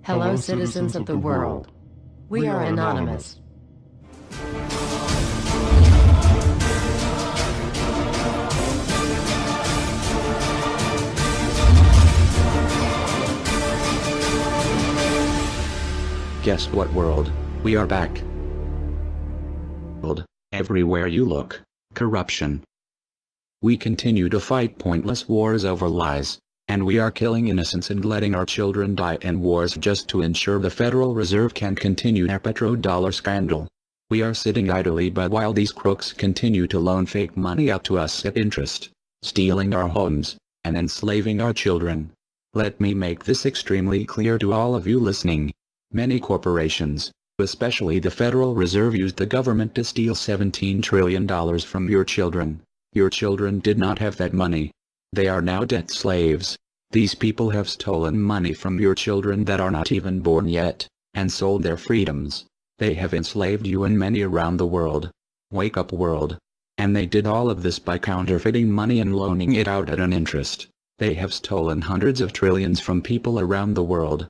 Hello, citizens of the world. We are anonymous. Guess what, world? We are back. Everywhere you look, corruption. We continue to fight pointless wars over lies, and we are killing innocents and letting our children die in wars just to ensure the Federal Reserve can continue their petrodollar scandal. We are sitting idly by while these crooks continue to loan fake money out to us at interest, stealing our homes, and enslaving our children. Let me make this extremely clear to all of you listening. Many corporations, especially the Federal Reserve, used the government to steal $17 trillion from your children. Your children did not have that money. They are now debt slaves. These people have stolen money from your children that are not even born yet, and sold their freedoms. They have enslaved you and many around the world. Wake up, world. And they did all of this by counterfeiting money and loaning it out at an interest. They have stolen hundreds of trillions from people around the world.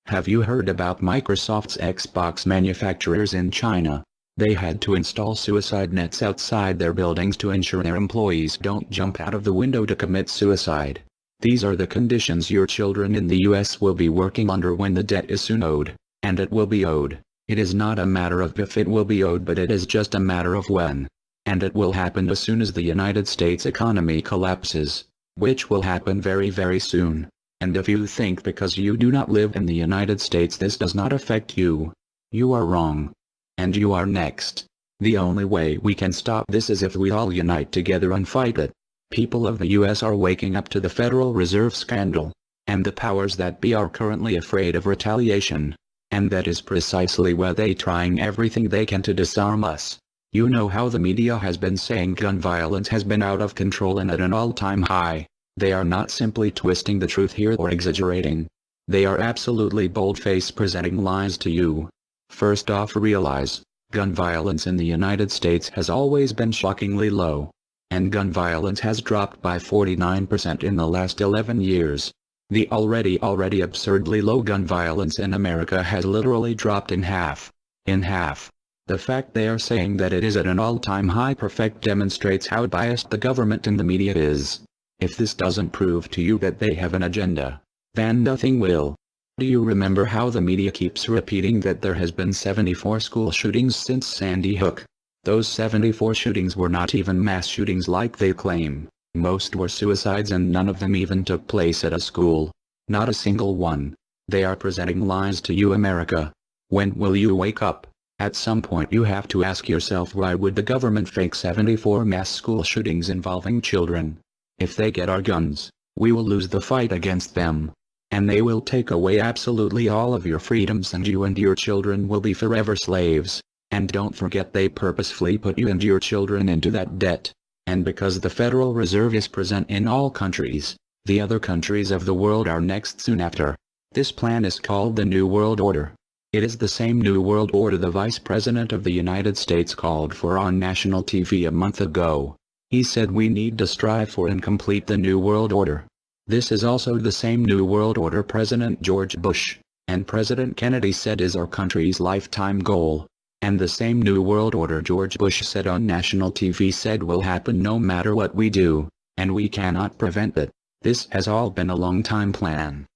Have you heard about Microsoft's Xbox manufacturers in China? They had to install suicide nets outside their buildings to ensure their employees don't jump out of the window to commit suicide. These are the conditions your children in the US will be working under when the debt is soon owed, and it will be owed. It is not a matter of if it will be owed, but it is just a matter of when. And it will happen as soon as the United States economy collapses, which will happen very, very soon. And if you think because you do not live in the United States this does not affect you, you are wrong. And you are next. The only way we can stop this is if we all unite together and fight it. People of the US are waking up to the Federal Reserve scandal, and the powers that be are currently afraid of retaliation. And that is precisely why they trying everything they can to disarm us. You know how the media has been saying gun violence has been out of control and at an all-time high. They are not simply twisting the truth here or exaggerating. They are absolutely bold-faced presenting lies to you. First off, realize, gun violence in the United States has always been shockingly low. And gun violence has dropped by 49% in the last 11 years. The already absurdly low gun violence in America has literally dropped in half. In half. The fact they are saying that it is at an all-time high perfect demonstrates how biased the government and the media is. If this doesn't prove to you that they have an agenda, then nothing will. Do you remember how the media keeps repeating that there has been 74 school shootings since Sandy Hook? Those 74 shootings were not even mass shootings like they claim. Most were suicides and none of them even took place at a school. Not a single one. They are presenting lies to you, America. When will you wake up? At some point you have to ask yourself, why would the government fake 74 mass school shootings involving children? If they get our guns, we will lose the fight against them. And they will take away absolutely all of your freedoms and you and your children will be forever slaves. And don't forget they purposefully put you and your children into that debt. And because the Federal Reserve is present in all countries, the other countries of the world are next soon after. This plan is called the New World Order. It is the same New World Order the Vice President of the United States called for on national TV a month ago. He said we need to strive for and complete the New World Order. This is also the same New World Order President George Bush and President Kennedy said is our country's lifetime goal. And the same New World Order George Bush said on national TV said will happen no matter what we do, and we cannot prevent it. This has all been a long-time plan.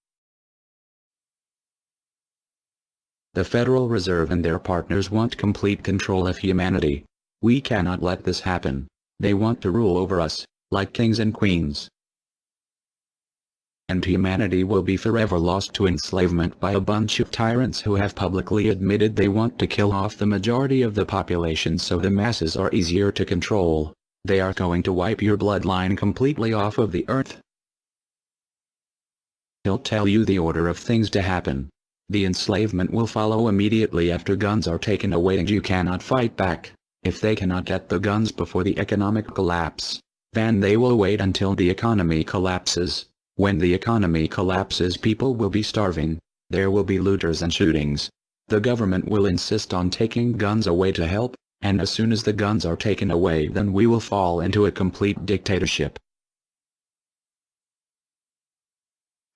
The Federal Reserve and their partners want complete control of humanity. We cannot let this happen. They want to rule over us, like kings and queens. And humanity will be forever lost to enslavement by a bunch of tyrants who have publicly admitted they want to kill off the majority of the population so the masses are easier to control. They are going to wipe your bloodline completely off of the earth. He'll tell you the order of things to happen. The enslavement will follow immediately after guns are taken away and you cannot fight back. If they cannot get the guns before the economic collapse, then they will wait until the economy collapses. When the economy collapses, people will be starving. There will be looters and shootings. The government will insist on taking guns away to help, and as soon as the guns are taken away, then we will fall into a complete dictatorship.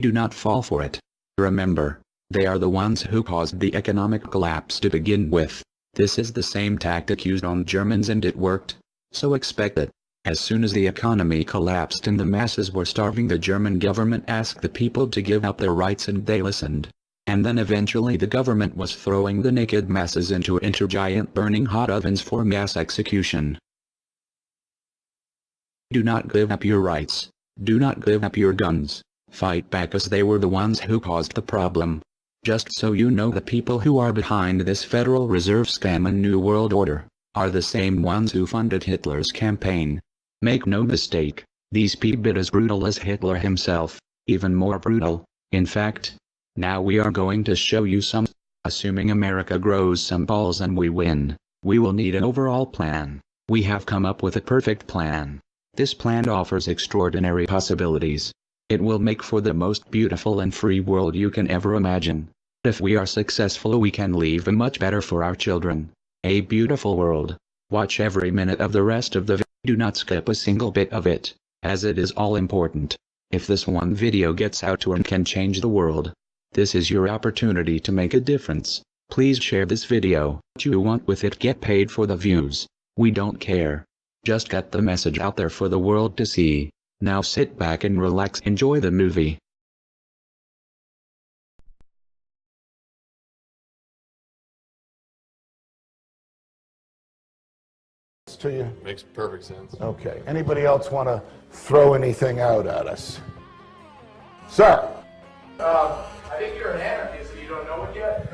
Do not fall for it. Remember, They are the ones who caused the economic collapse to begin with. This is the same tactic used on Germans and it worked. So expect it. As soon as the economy collapsed and the masses were starving, the German government asked the people to give up their rights and they listened. And then eventually the government was throwing the naked masses into giant burning hot ovens for mass execution. Do not give up your rights. Do not give up your guns. Fight back, as they were the ones who caused the problem. Just so you know, the people who are behind this Federal Reserve scam and New World Order are the same ones who funded Hitler's campaign. Make no mistake, these people are as brutal as Hitler himself, even more brutal. In fact, now we are going to show you some. Assuming America grows some balls and we win, we will need an overall plan. We have come up with a perfect plan. This plan offers extraordinary possibilities. It will make for the most beautiful and free world you can ever imagine. If we are successful, we can leave a much better for our children. A beautiful world. Watch every minute of the rest of the video. Do not skip a single bit of it, as it is all important. If this one video gets out to and can change the world, this is your opportunity to make a difference. Please share this video. What you want with it, get paid for the views. We don't care. Just get the message out there for the world to see. Now sit back and relax, enjoy the movie. To you? Makes perfect sense. Okay. Anybody else want to throw anything out at us? Sir? I think you're an anarchist and you don't know it yet.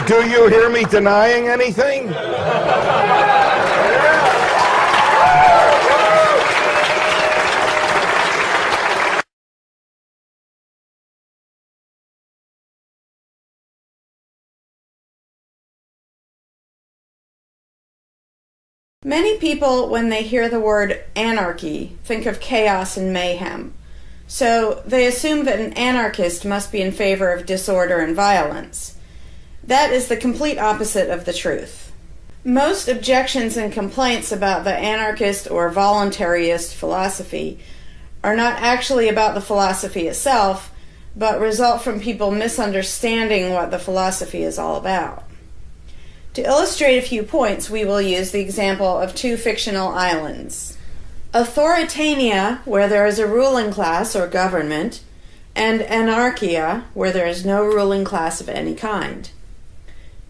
Do you hear me denying anything? Many people, when they hear the word anarchy, think of chaos and mayhem. So they assume that an anarchist must be in favor of disorder and violence. That is the complete opposite of the truth. Most objections and complaints about the anarchist or voluntarist philosophy are not actually about the philosophy itself, but result from people misunderstanding what the philosophy is all about. To illustrate a few points, we will use the example of two fictional islands. Authoritania, where there is a ruling class or government, and anarchia, where there is no ruling class of any kind.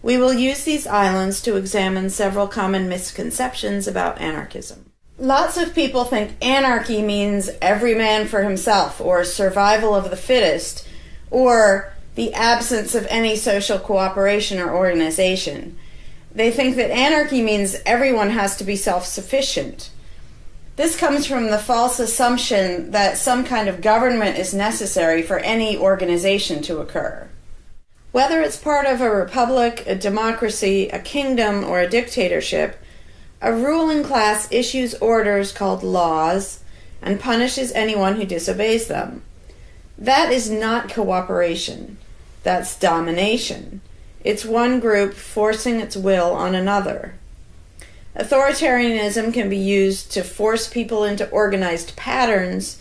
We will use these islands to examine several common misconceptions about anarchism. Lots of people think anarchy means every man for himself, or survival of the fittest, or the absence of any social cooperation or organization. They think that anarchy means everyone has to be self-sufficient. This comes from the false assumption that some kind of government is necessary for any organization to occur. Whether it's part of a republic, a democracy, a kingdom, or a dictatorship, a ruling class issues orders called laws and punishes anyone who disobeys them. That is not cooperation. That's domination. It's one group forcing its will on another. Authoritarianism can be used to force people into organized patterns,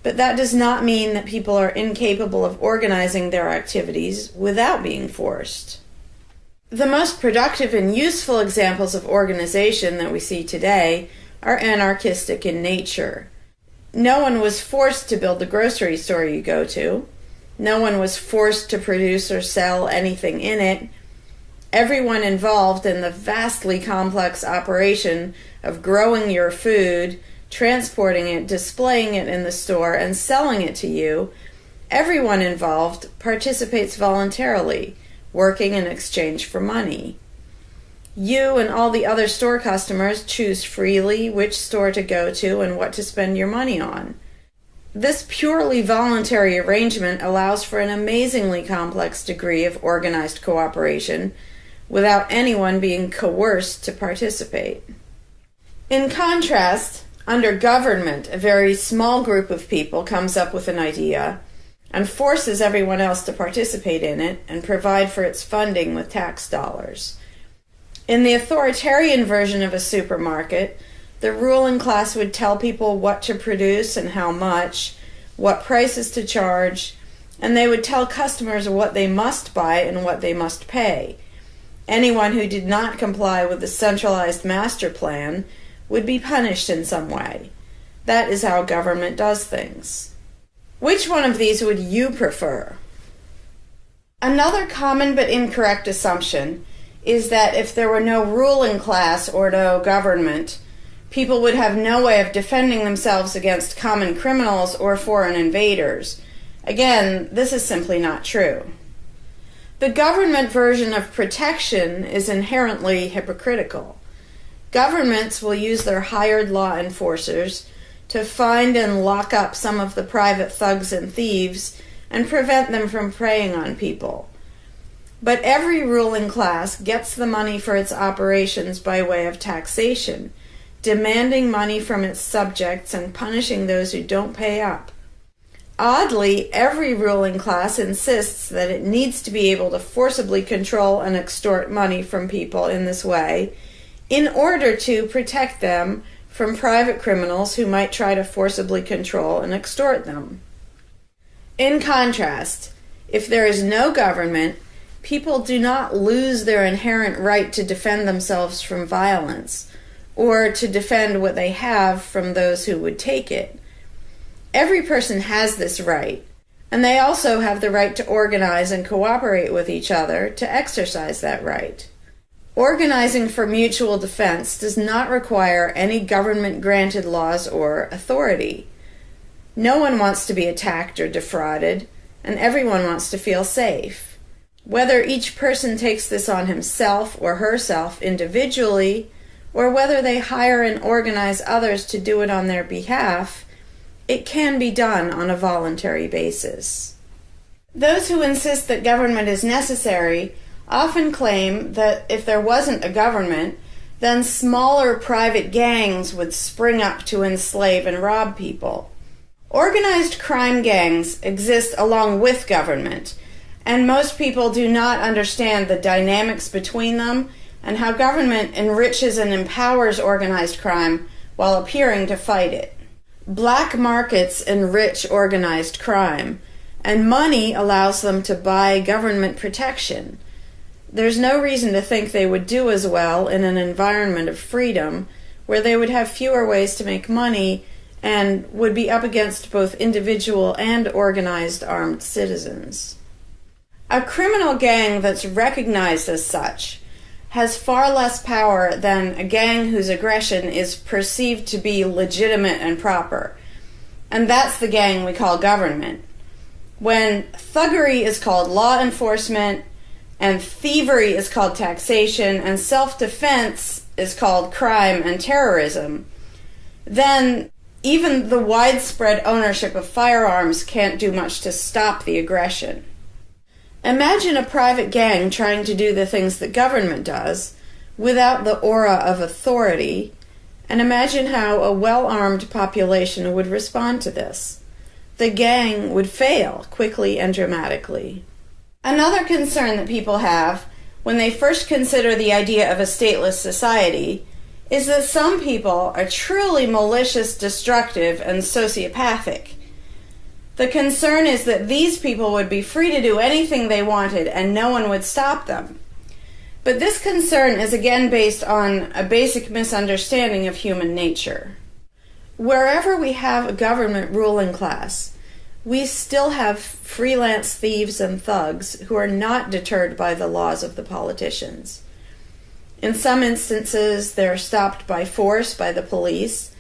but that does not mean that people are incapable of organizing their activities without being forced. The most productive and useful examples of organization that we see today are anarchistic in nature. No one was forced to build the grocery store you go to. No one was forced to produce or sell anything in it. Everyone involved in the vastly complex operation of growing your food, transporting it, displaying it in the store, and selling it to you, everyone involved participates voluntarily, working in exchange for money. You and all the other store customers choose freely which store to go to and what to spend your money on. This purely voluntary arrangement allows for an amazingly complex degree of organized cooperation without anyone being coerced to participate. In contrast, under government, a very small group of people comes up with an idea and forces everyone else to participate in it and provide for its funding with tax dollars. In the authoritarian version of a supermarket, the ruling class would tell people what to produce and how much, what prices to charge, and they would tell customers what they must buy and what they must pay. Anyone who did not comply with the centralized master plan would be punished in some way. That is how government does things. Which one of these would you prefer? Another common but incorrect assumption is that if there were no ruling class or no government, people would have no way of defending themselves against common criminals or foreign invaders. Again, this is simply not true. The government version of protection is inherently hypocritical. Governments will use their hired law enforcers to find and lock up some of the private thugs and thieves and prevent them from preying on people. But every ruling class gets the money for its operations by way of taxation, demanding money from its subjects and punishing those who don't pay up. Oddly, every ruling class insists that it needs to be able to forcibly control and extort money from people in this way in order to protect them from private criminals who might try to forcibly control and extort them. In contrast, if there is no government, people do not lose their inherent right to defend themselves from violence or to defend what they have from those who would take it. Every person has this right, and they also have the right to organize and cooperate with each other to exercise that right. Organizing for mutual defense does not require any government-granted laws or authority. No one wants to be attacked or defrauded, and everyone wants to feel safe. Whether each person takes this on himself or herself individually, or whether they hire and organize others to do it on their behalf, it can be done on a voluntary basis. Those who insist that government is necessary often claim that if there wasn't a government, then smaller private gangs would spring up to enslave and rob people. Organized crime gangs exist along with government, and most people do not understand the dynamics between them and how government enriches and empowers organized crime while appearing to fight it. Black markets enrich organized crime, and money allows them to buy government protection. There's no reason to think they would do as well in an environment of freedom where they would have fewer ways to make money and would be up against both individual and organized armed citizens. A criminal gang that's recognized as such has far less power than a gang whose aggression is perceived to be legitimate and proper. And that's the gang we call government. When thuggery is called law enforcement, and thievery is called taxation, and self-defense is called crime and terrorism, then even the widespread ownership of firearms can't do much to stop the aggression. Imagine a private gang trying to do the things that government does without the aura of authority, and imagine how a well-armed population would respond to this. The gang would fail quickly and dramatically. Another concern that people have when they first consider the idea of a stateless society is that some people are truly malicious, destructive, and sociopathic. The concern is that these people would be free to do anything they wanted and no one would stop them. But this concern is again based on a basic misunderstanding of human nature. Wherever we have a government ruling class, we still have freelance thieves and thugs who are not deterred by the laws of the politicians. In some instances, they're stopped by force by the police,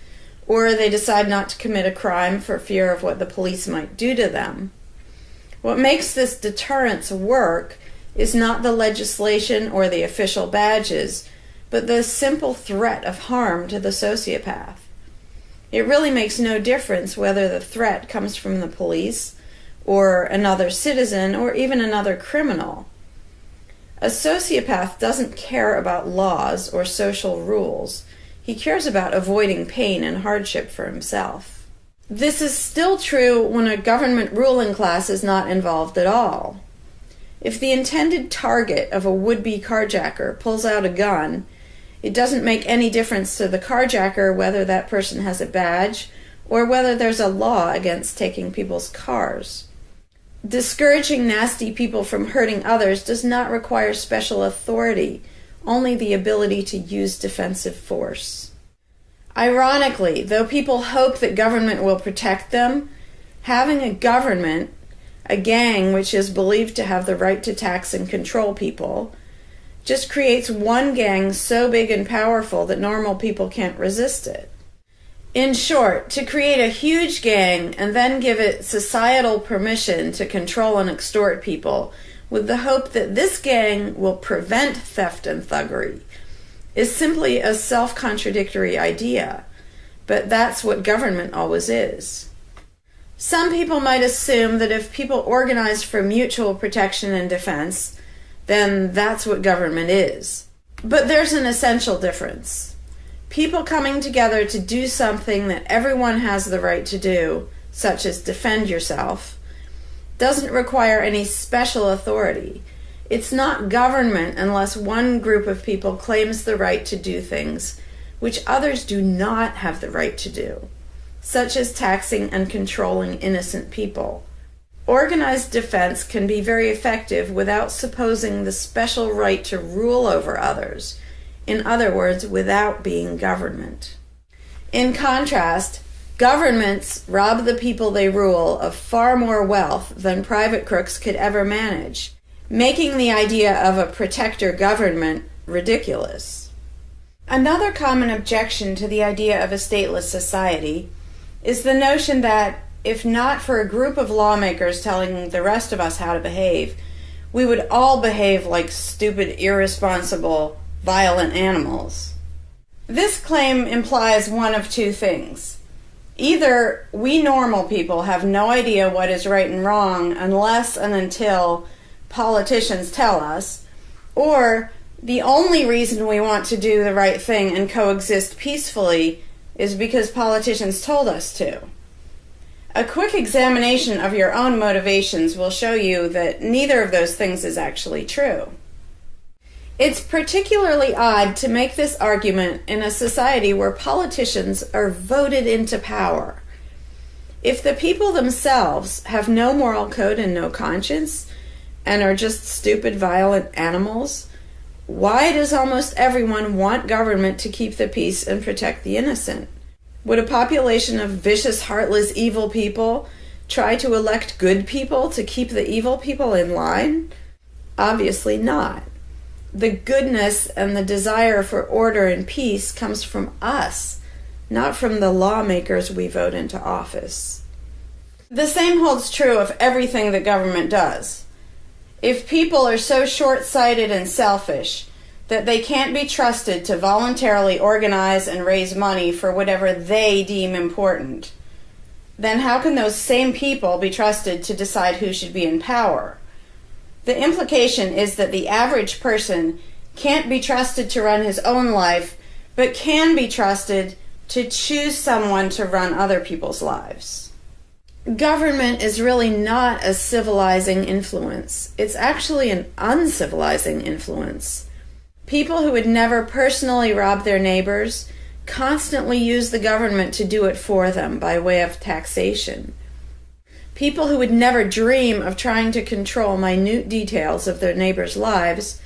or they decide not to commit a crime for fear of what the police might do to them. What makes this deterrence work is not the legislation or the official badges, but the simple threat of harm to the sociopath. It really makes no difference whether the threat comes from the police, or another citizen, or even another criminal. A sociopath doesn't care about laws or social rules. He cares about avoiding pain and hardship for himself. This is still true when a government ruling class is not involved at all. If the intended target of a would-be carjacker pulls out a gun, it doesn't make any difference to the carjacker whether that person has a badge or whether there's a law against taking people's cars. Discouraging nasty people from hurting others does not require special authority, only the ability to use defensive force. Ironically, though people hope that government will protect them, having a government, a gang which is believed to have the right to tax and control people, just creates one gang so big and powerful that normal people can't resist it. In short, to create a huge gang and then give it societal permission to control and extort people with the hope that this gang will prevent theft and thuggery is simply a self-contradictory idea, but that's what government always is. Some people might assume that if people organize for mutual protection and defense, then that's what government is. But there's an essential difference. People coming together to do something that everyone has the right to do, such as defend yourself, doesn't require any special authority. It's not government unless one group of people claims the right to do things which others do not have the right to do, such as taxing and controlling innocent people. Organized defense can be very effective without supposing the special right to rule over others. In other words, without being government. In contrast, governments rob the people they rule of far more wealth than private crooks could ever manage, making the idea of a protector government ridiculous. Another common objection to the idea of a stateless society is the notion that, if not for a group of lawmakers telling the rest of us how to behave, we would all behave like stupid, irresponsible, violent animals. This claim implies one of two things. Either we normal people have no idea what is right and wrong unless and until politicians tell us, or the only reason we want to do the right thing and coexist peacefully is because politicians told us to. A quick examination of your own motivations will show you that neither of those things is actually true. It's particularly odd to make this argument in a society where politicians are voted into power. If the people themselves have no moral code and no conscience, and are just stupid, violent animals, why does almost everyone want government to keep the peace and protect the innocent? Would a population of vicious, heartless, evil people try to elect good people to keep the evil people in line? Obviously not. The goodness and the desire for order and peace comes from us, not from the lawmakers we vote into office. The same holds true of everything that government does. If people are so short-sighted and selfish that they can't be trusted to voluntarily organize and raise money for whatever they deem important, then how can those same people be trusted to decide who should be in power? The implication is that the average person can't be trusted to run his own life, but can be trusted to choose someone to run other people's lives. Government is really not a civilizing influence. It's actually an uncivilizing influence. People who would never personally rob their neighbors constantly use the government to do it for them by way of taxation. People who would never dream of trying to control minute details of their neighbors' lives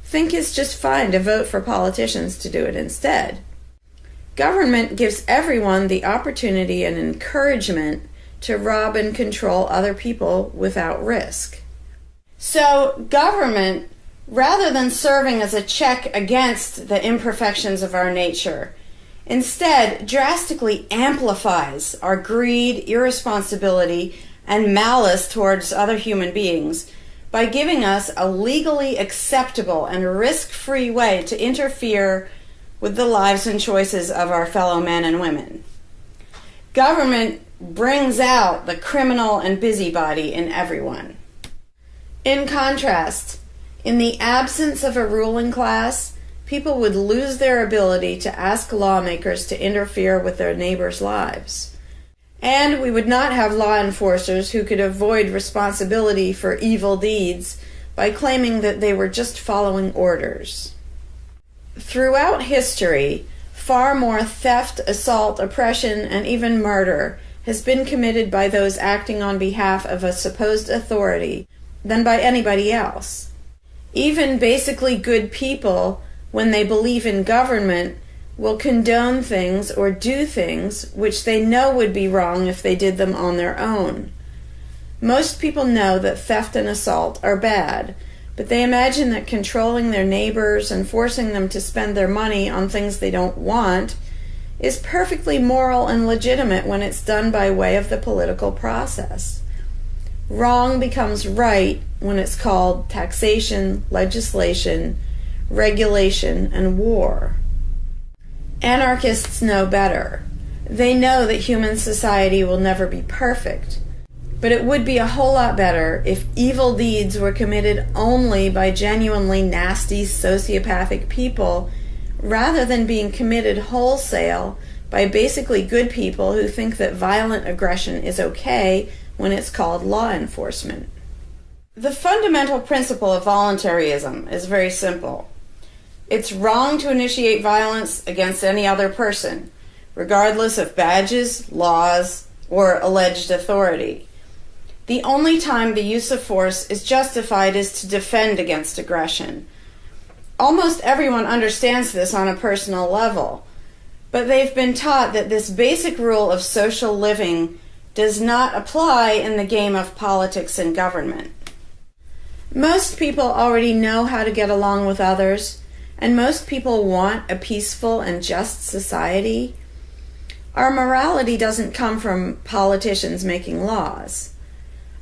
think it's just fine to vote for politicians to do it instead. Government gives everyone the opportunity and encouragement to rob and control other people without risk. So government, rather than serving as a check against the imperfections of our nature, instead drastically amplifies our greed, irresponsibility, and malice towards other human beings by giving us a legally acceptable and risk-free way to interfere with the lives and choices of our fellow men and women. Government brings out the criminal and busybody in everyone. In contrast, in the absence of a ruling class, people would lose their ability to ask lawmakers to interfere with their neighbors' lives. And we would not have law enforcers who could avoid responsibility for evil deeds by claiming that they were just following orders. Throughout history, far more theft, assault, oppression, and even murder has been committed by those acting on behalf of a supposed authority than by anybody else. Even basically good people, when they believe in government, will condone things or do things which they know would be wrong if they did them on their own. Most people know that theft and assault are bad, but they imagine that controlling their neighbors and forcing them to spend their money on things they don't want is perfectly moral and legitimate when it's done by way of the political process. Wrong becomes right when it's called taxation, legislation, regulation, and war. Anarchists know better. They know that human society will never be perfect, but it would be a whole lot better if evil deeds were committed only by genuinely nasty, sociopathic people, rather than being committed wholesale by basically good people who think that violent aggression is okay when it's called law enforcement. The fundamental principle of voluntarism is very simple. It's wrong to initiate violence against any other person, regardless of badges, laws, or alleged authority. The only time the use of force is justified is to defend against aggression. Almost everyone understands this on a personal level, but they've been taught that this basic rule of social living does not apply in the game of politics and government. Most people already know how to get along with others, and most people want a peaceful and just society. Our morality doesn't come from politicians making laws.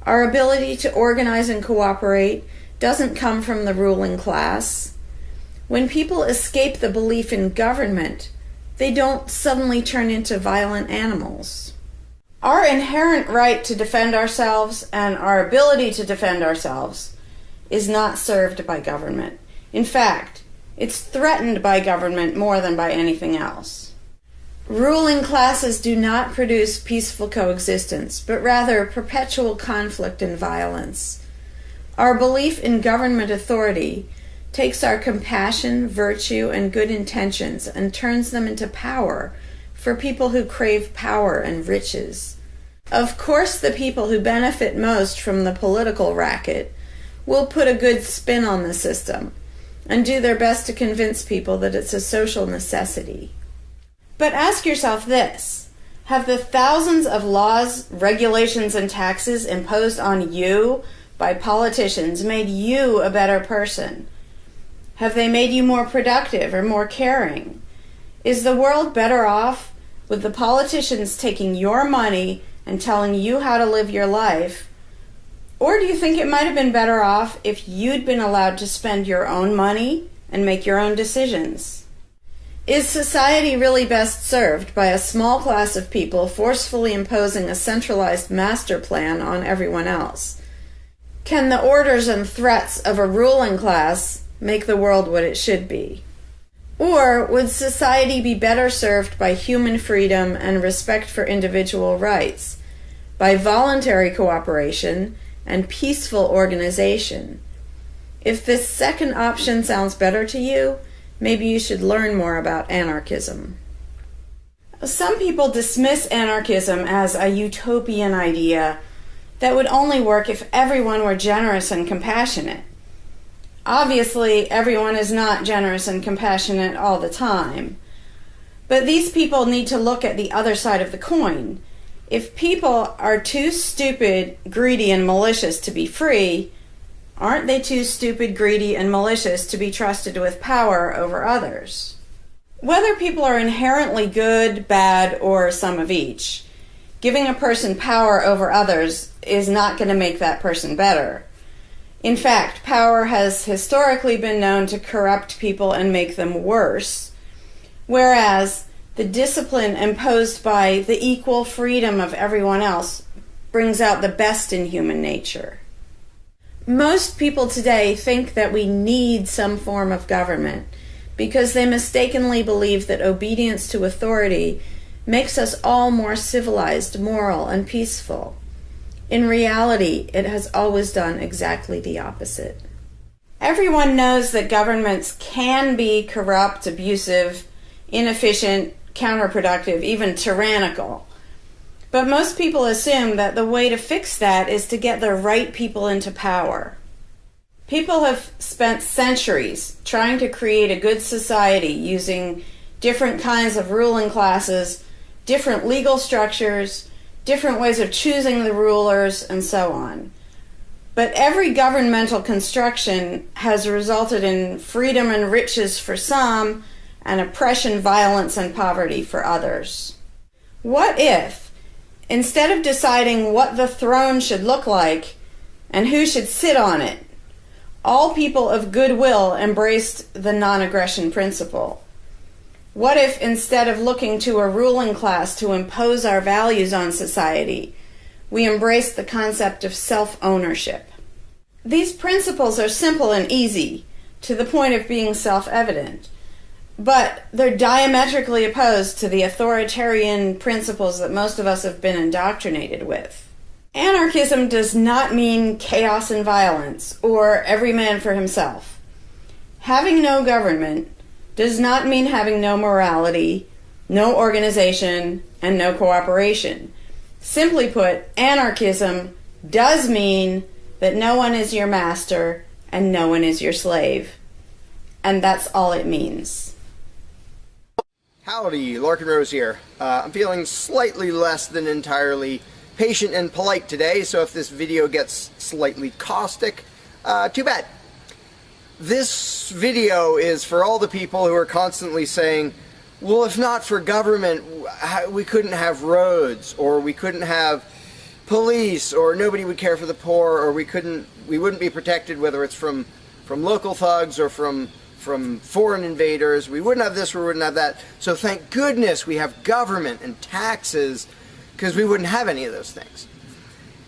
Our ability to organize and cooperate doesn't come from the ruling class. When people escape the belief in government, they don't suddenly turn into violent animals. Our inherent right to defend ourselves and our ability to defend ourselves is not served by government. In fact, it's threatened by government more than by anything else. Ruling classes do not produce peaceful coexistence, but rather perpetual conflict and violence. Our belief in government authority takes our compassion, virtue, and good intentions and turns them into power for people who crave power and riches. Of course, the people who benefit most from the political racket will put a good spin on the system and do their best to convince people that it's a social necessity. But ask yourself this: have the thousands of laws, regulations, and taxes imposed on you by politicians made you a better person? Have they made you more productive or more caring? Is the world better off with the politicians taking your money and telling you how to live your life? Or do you think it might have been better off if you'd been allowed to spend your own money and make your own decisions? Is society really best served by a small class of people forcefully imposing a centralized master plan on everyone else? Can the orders and threats of a ruling class make the world what it should be? Or would society be better served by human freedom and respect for individual rights, by voluntary cooperation and peaceful organization? If this second option sounds better to you, maybe you should learn more about anarchism. Some people dismiss anarchism as a utopian idea that would only work if everyone were generous and compassionate. Obviously, everyone is not generous and compassionate all the time, but these people need to look at the other side of the coin. If people are too stupid, greedy, and malicious to be free, aren't they too stupid, greedy, and malicious to be trusted with power over others? Whether people are inherently good, bad, or some of each, giving a person power over others is not going to make that person better. In fact, power has historically been known to corrupt people and make them worse, whereas the discipline imposed by the equal freedom of everyone else brings out the best in human nature. Most people today think that we need some form of government because they mistakenly believe that obedience to authority makes us all more civilized, moral, and peaceful. In reality, it has always done exactly the opposite. Everyone knows that governments can be corrupt, abusive, inefficient, counterproductive, even tyrannical. But most people assume that the way to fix that is to get the right people into power. People have spent centuries trying to create a good society using different kinds of ruling classes, different legal structures, different ways of choosing the rulers, and so on. But every governmental construction has resulted in freedom and riches for some, and oppression, violence, and poverty for others. What if, instead of deciding what the throne should look like and who should sit on it, all people of goodwill embraced the non-aggression principle? What if, instead of looking to a ruling class to impose our values on society, we embraced the concept of self-ownership? These principles are simple and easy, to the point of being self-evident, but they're diametrically opposed to the authoritarian principles that most of us have been indoctrinated with. Anarchism does not mean chaos and violence, or every man for himself. Having no government does not mean having no morality, no organization, and no cooperation. Simply put, anarchism does mean that no one is your master and no one is your slave. And that's all it means. Howdy, Larkin Rose here. I'm feeling slightly less than entirely patient and polite today, so if this video gets slightly caustic, too bad. This video is for all the people who are constantly saying, well, if not for government, we couldn't have roads, or we couldn't have police, or nobody would care for the poor, or we wouldn't be protected, whether it's from local thugs or from foreign invaders. We wouldn't have this, we wouldn't have that. So thank goodness we have government and taxes, because we wouldn't have any of those things.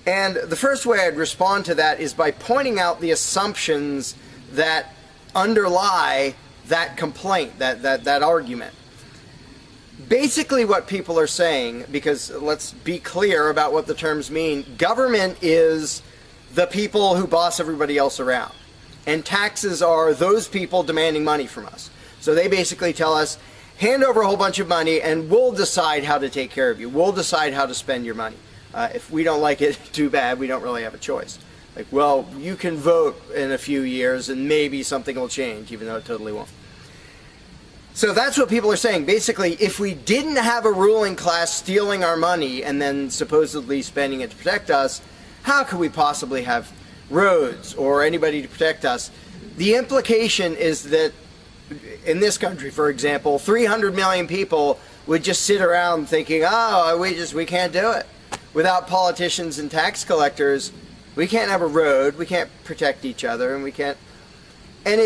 And the first way I'd respond to that is by pointing out the assumptions that underlie that complaint, that argument. Basically what people are saying, because let's be clear about what the terms mean, government is the people who boss everybody else around. And taxes are those people demanding money from us. So they basically tell us, hand over a whole bunch of money and we'll decide how to take care of you. We'll decide how to spend your money. If we don't like it, too bad, we don't really have a choice. Like, well, you can vote in a few years and maybe something will change, even though it totally won't. So that's what people are saying. Basically, if we didn't have a ruling class stealing our money and then supposedly spending it to protect us, how could we possibly have roads or anybody to protect us? The implication is that in this country, for example, 300 million people would just sit around thinking, oh, we can't do it. Without politicians and tax collectors, we can't have a road, we can't protect each other, and we can't... And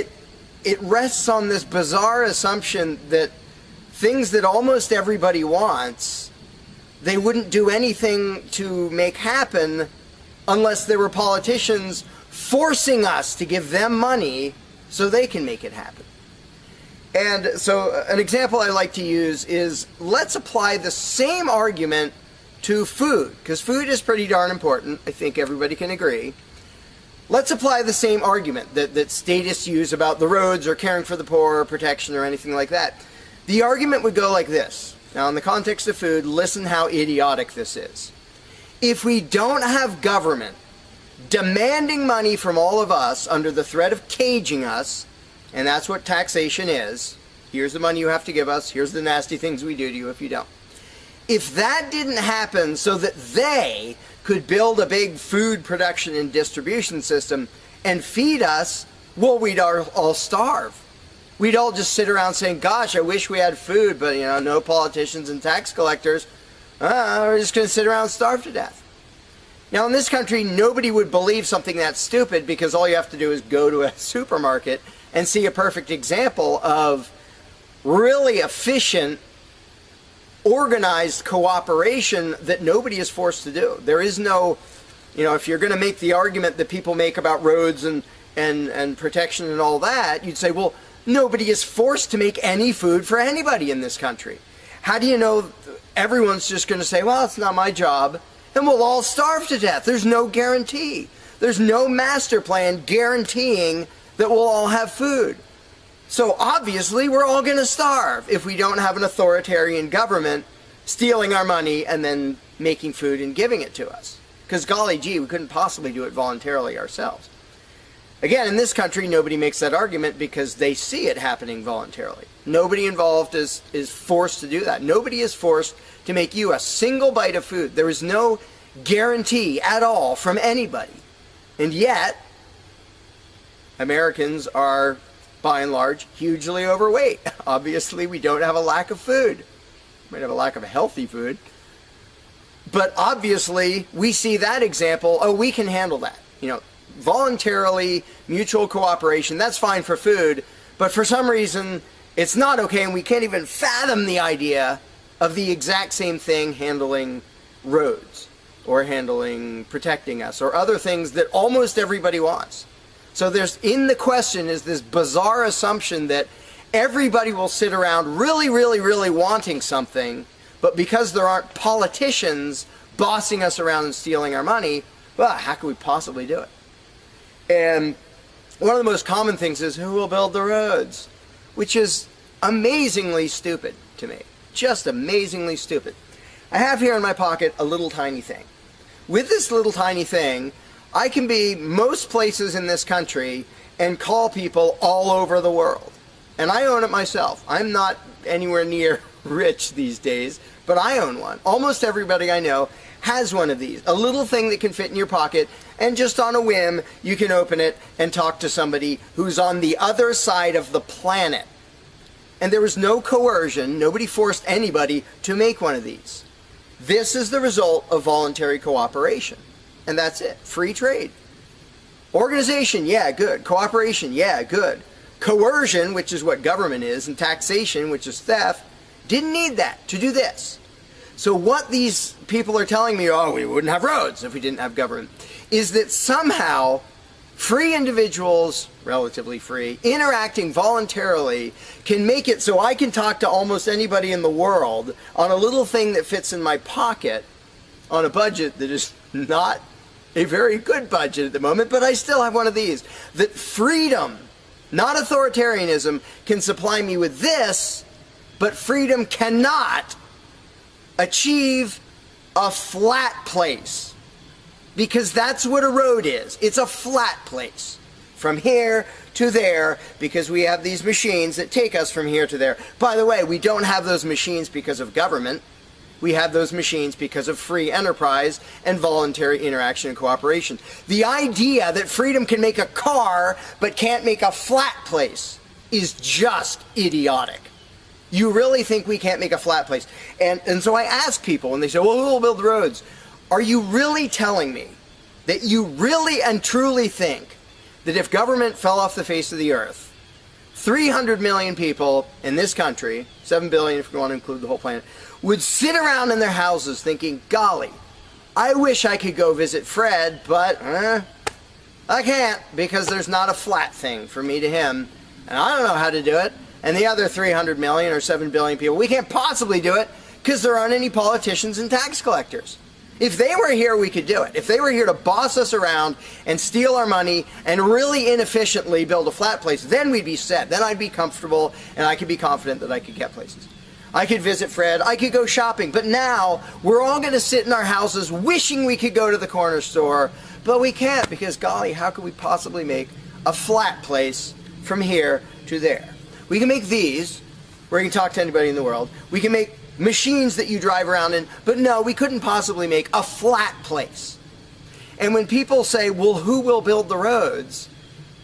it rests on this bizarre assumption that things that almost everybody wants, they wouldn't do anything to make happen unless there were politicians forcing us to give them money so they can make it happen. And so an example I like to use is, let's apply the same argument to food, because food is pretty darn important. I think everybody can agree. Let's apply the same argument that statists use about the roads or caring for the poor or protection or anything like that. The argument would go like this. Now, in the context of food, listen how idiotic this is. If we don't have government demanding money from all of us under the threat of caging us, and that's what taxation is, here's the money you have to give us, here's the nasty things we do to you if you don't. If that didn't happen so that they could build a big food production and distribution system and feed us, well, we'd all starve. We'd all just sit around saying, gosh, I wish we had food, but you know, no politicians and tax collectors. We're just going to sit around and starve to death. Now, in this country, nobody would believe something that stupid, because all you have to do is go to a supermarket and see a perfect example of really efficient, organized cooperation that nobody is forced to do. There is no, you know, if you're going to make the argument that people make about roads and protection and all that, you'd say, well, nobody is forced to make any food for anybody in this country. How do you know everyone's just going to say, well, it's not my job, and we'll all starve to death? There's no guarantee. There's no master plan guaranteeing that we'll all have food. So obviously we're all going to starve if we don't have an authoritarian government stealing our money and then making food and giving it to us. Because golly gee, we couldn't possibly do it voluntarily ourselves. Again, in this country, nobody makes that argument because they see it happening voluntarily. Nobody involved is forced to do that. Nobody is forced to make you a single bite of food. There is no guarantee at all from anybody. And yet, Americans are, by and large, hugely overweight. Obviously, we don't have a lack of food. We might have a lack of healthy food. But obviously, we see that example, oh, we can handle that. You know, voluntarily, mutual cooperation, that's fine for food, but for some reason, it's not okay, and we can't even fathom the idea of the exact same thing handling roads, or handling protecting us, or other things that almost everybody wants. So there's, in the question, is this bizarre assumption that everybody will sit around really, really, really wanting something, but because there aren't politicians bossing us around and stealing our money, well, how could we possibly do it? And one of the most common things is, who will build the roads? Which is amazingly stupid to me. Just amazingly stupid. I have here in my pocket a little tiny thing. With this little tiny thing, I can be most places in this country and call people all over the world. And I own it myself. I'm not anywhere near rich these days, but I own one. Almost everybody I know has one of these. A little thing that can fit in your pocket, and just on a whim, you can open it and talk to somebody who's on the other side of the planet. And there was no coercion, nobody forced anybody to make one of these. This is the result of voluntary cooperation. And that's it. Free trade. Organization, yeah, good. Cooperation, yeah, good. Coercion, which is what government is, and taxation, which is theft, didn't need that to do this. So what these people are telling me, oh, we wouldn't have roads if we didn't have government, is that somehow free individuals, relatively free, interacting voluntarily can make it so I can talk to almost anybody in the world on a little thing that fits in my pocket on a budget that is not a very good budget at the moment, but I still have one of these. That freedom, not authoritarianism, can supply me with this, but freedom cannot achieve a flat place. Because that's what a road is. It's a flat place. From here to there, because we have these machines that take us from here to there. By the way, we don't have those machines because of government. We have those machines because of free enterprise and voluntary interaction and cooperation. The idea that freedom can make a car but can't make a flat place is just idiotic. You really think we can't make a flat place? And so I ask people, and they say, well, who will build roads? Are you really telling me that you really and truly think that if government fell off the face of the earth, 300 million people in this country, 7 billion if you want to include the whole planet, would sit around in their houses thinking, golly, I wish I could go visit Fred, but I can't because there's not a flat thing for me to him, and I don't know how to do it. And the other 300 million or 7 billion people, we can't possibly do it because there aren't any politicians and tax collectors. If they were here, we could do it. If they were here to boss us around and steal our money and really inefficiently build a flat place, then we'd be set. Then I'd be comfortable and I could be confident that I could get places. I could visit Fred, I could go shopping, but now we're all going to sit in our houses wishing we could go to the corner store, but we can't because, golly, how could we possibly make a flat place from here to there? We can make these, where you can talk to anybody in the world. We can make machines that you drive around in, but no, we couldn't possibly make a flat place. And when people say, well, who will build the roads?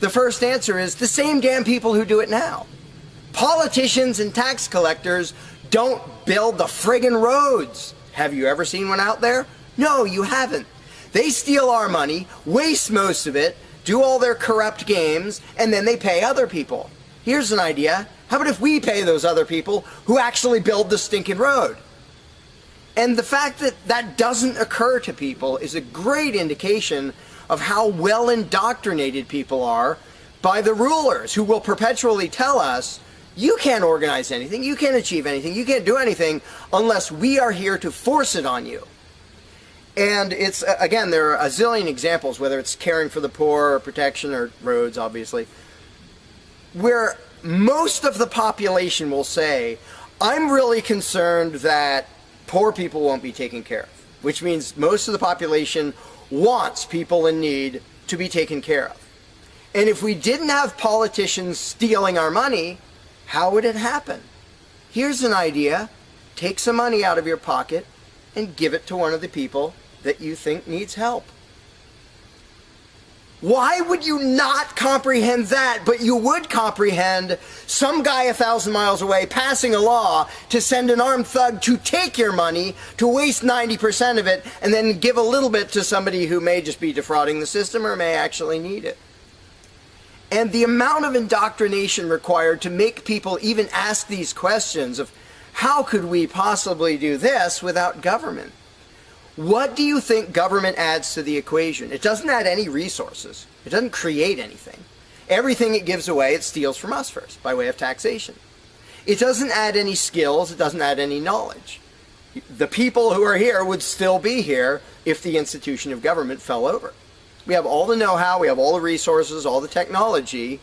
The first answer is the same damn people who do it now. Politicians and tax collectors don't build the friggin' roads. Have you ever seen one out there? No, you haven't. They steal our money, waste most of it, do all their corrupt games, and then they pay other people. Here's an idea. How about if we pay those other people who actually build the stinking road? And the fact that that doesn't occur to people is a great indication of how well indoctrinated people are by the rulers who will perpetually tell us, you can't organize anything, you can't achieve anything, you can't do anything unless we are here to force it on you. And it's, again, there are a zillion examples, whether it's caring for the poor or protection or roads, obviously. where most of the population will say, I'm really concerned that poor people won't be taken care of, which means most of the population wants people in need to be taken care of. And if we didn't have politicians stealing our money, how would it happen? Here's an idea. Take some money out of your pocket and give it to one of the people that you think needs help. Why would you not comprehend that, but you would comprehend some guy 1,000 miles away passing a law to send an armed thug to take your money, to waste 90% of it, and then give a little bit to somebody who may just be defrauding the system or may actually need it? And the amount of indoctrination required to make people even ask these questions of how could we possibly do this without government? What do you think government adds to the equation? It doesn't add any resources. It doesn't create anything. Everything it gives away, it steals from us first, by way of taxation. It doesn't add any skills. It doesn't add any knowledge. The people who are here would still be here if the institution of government fell over. We have all the know-how, we have all the resources, all the technology.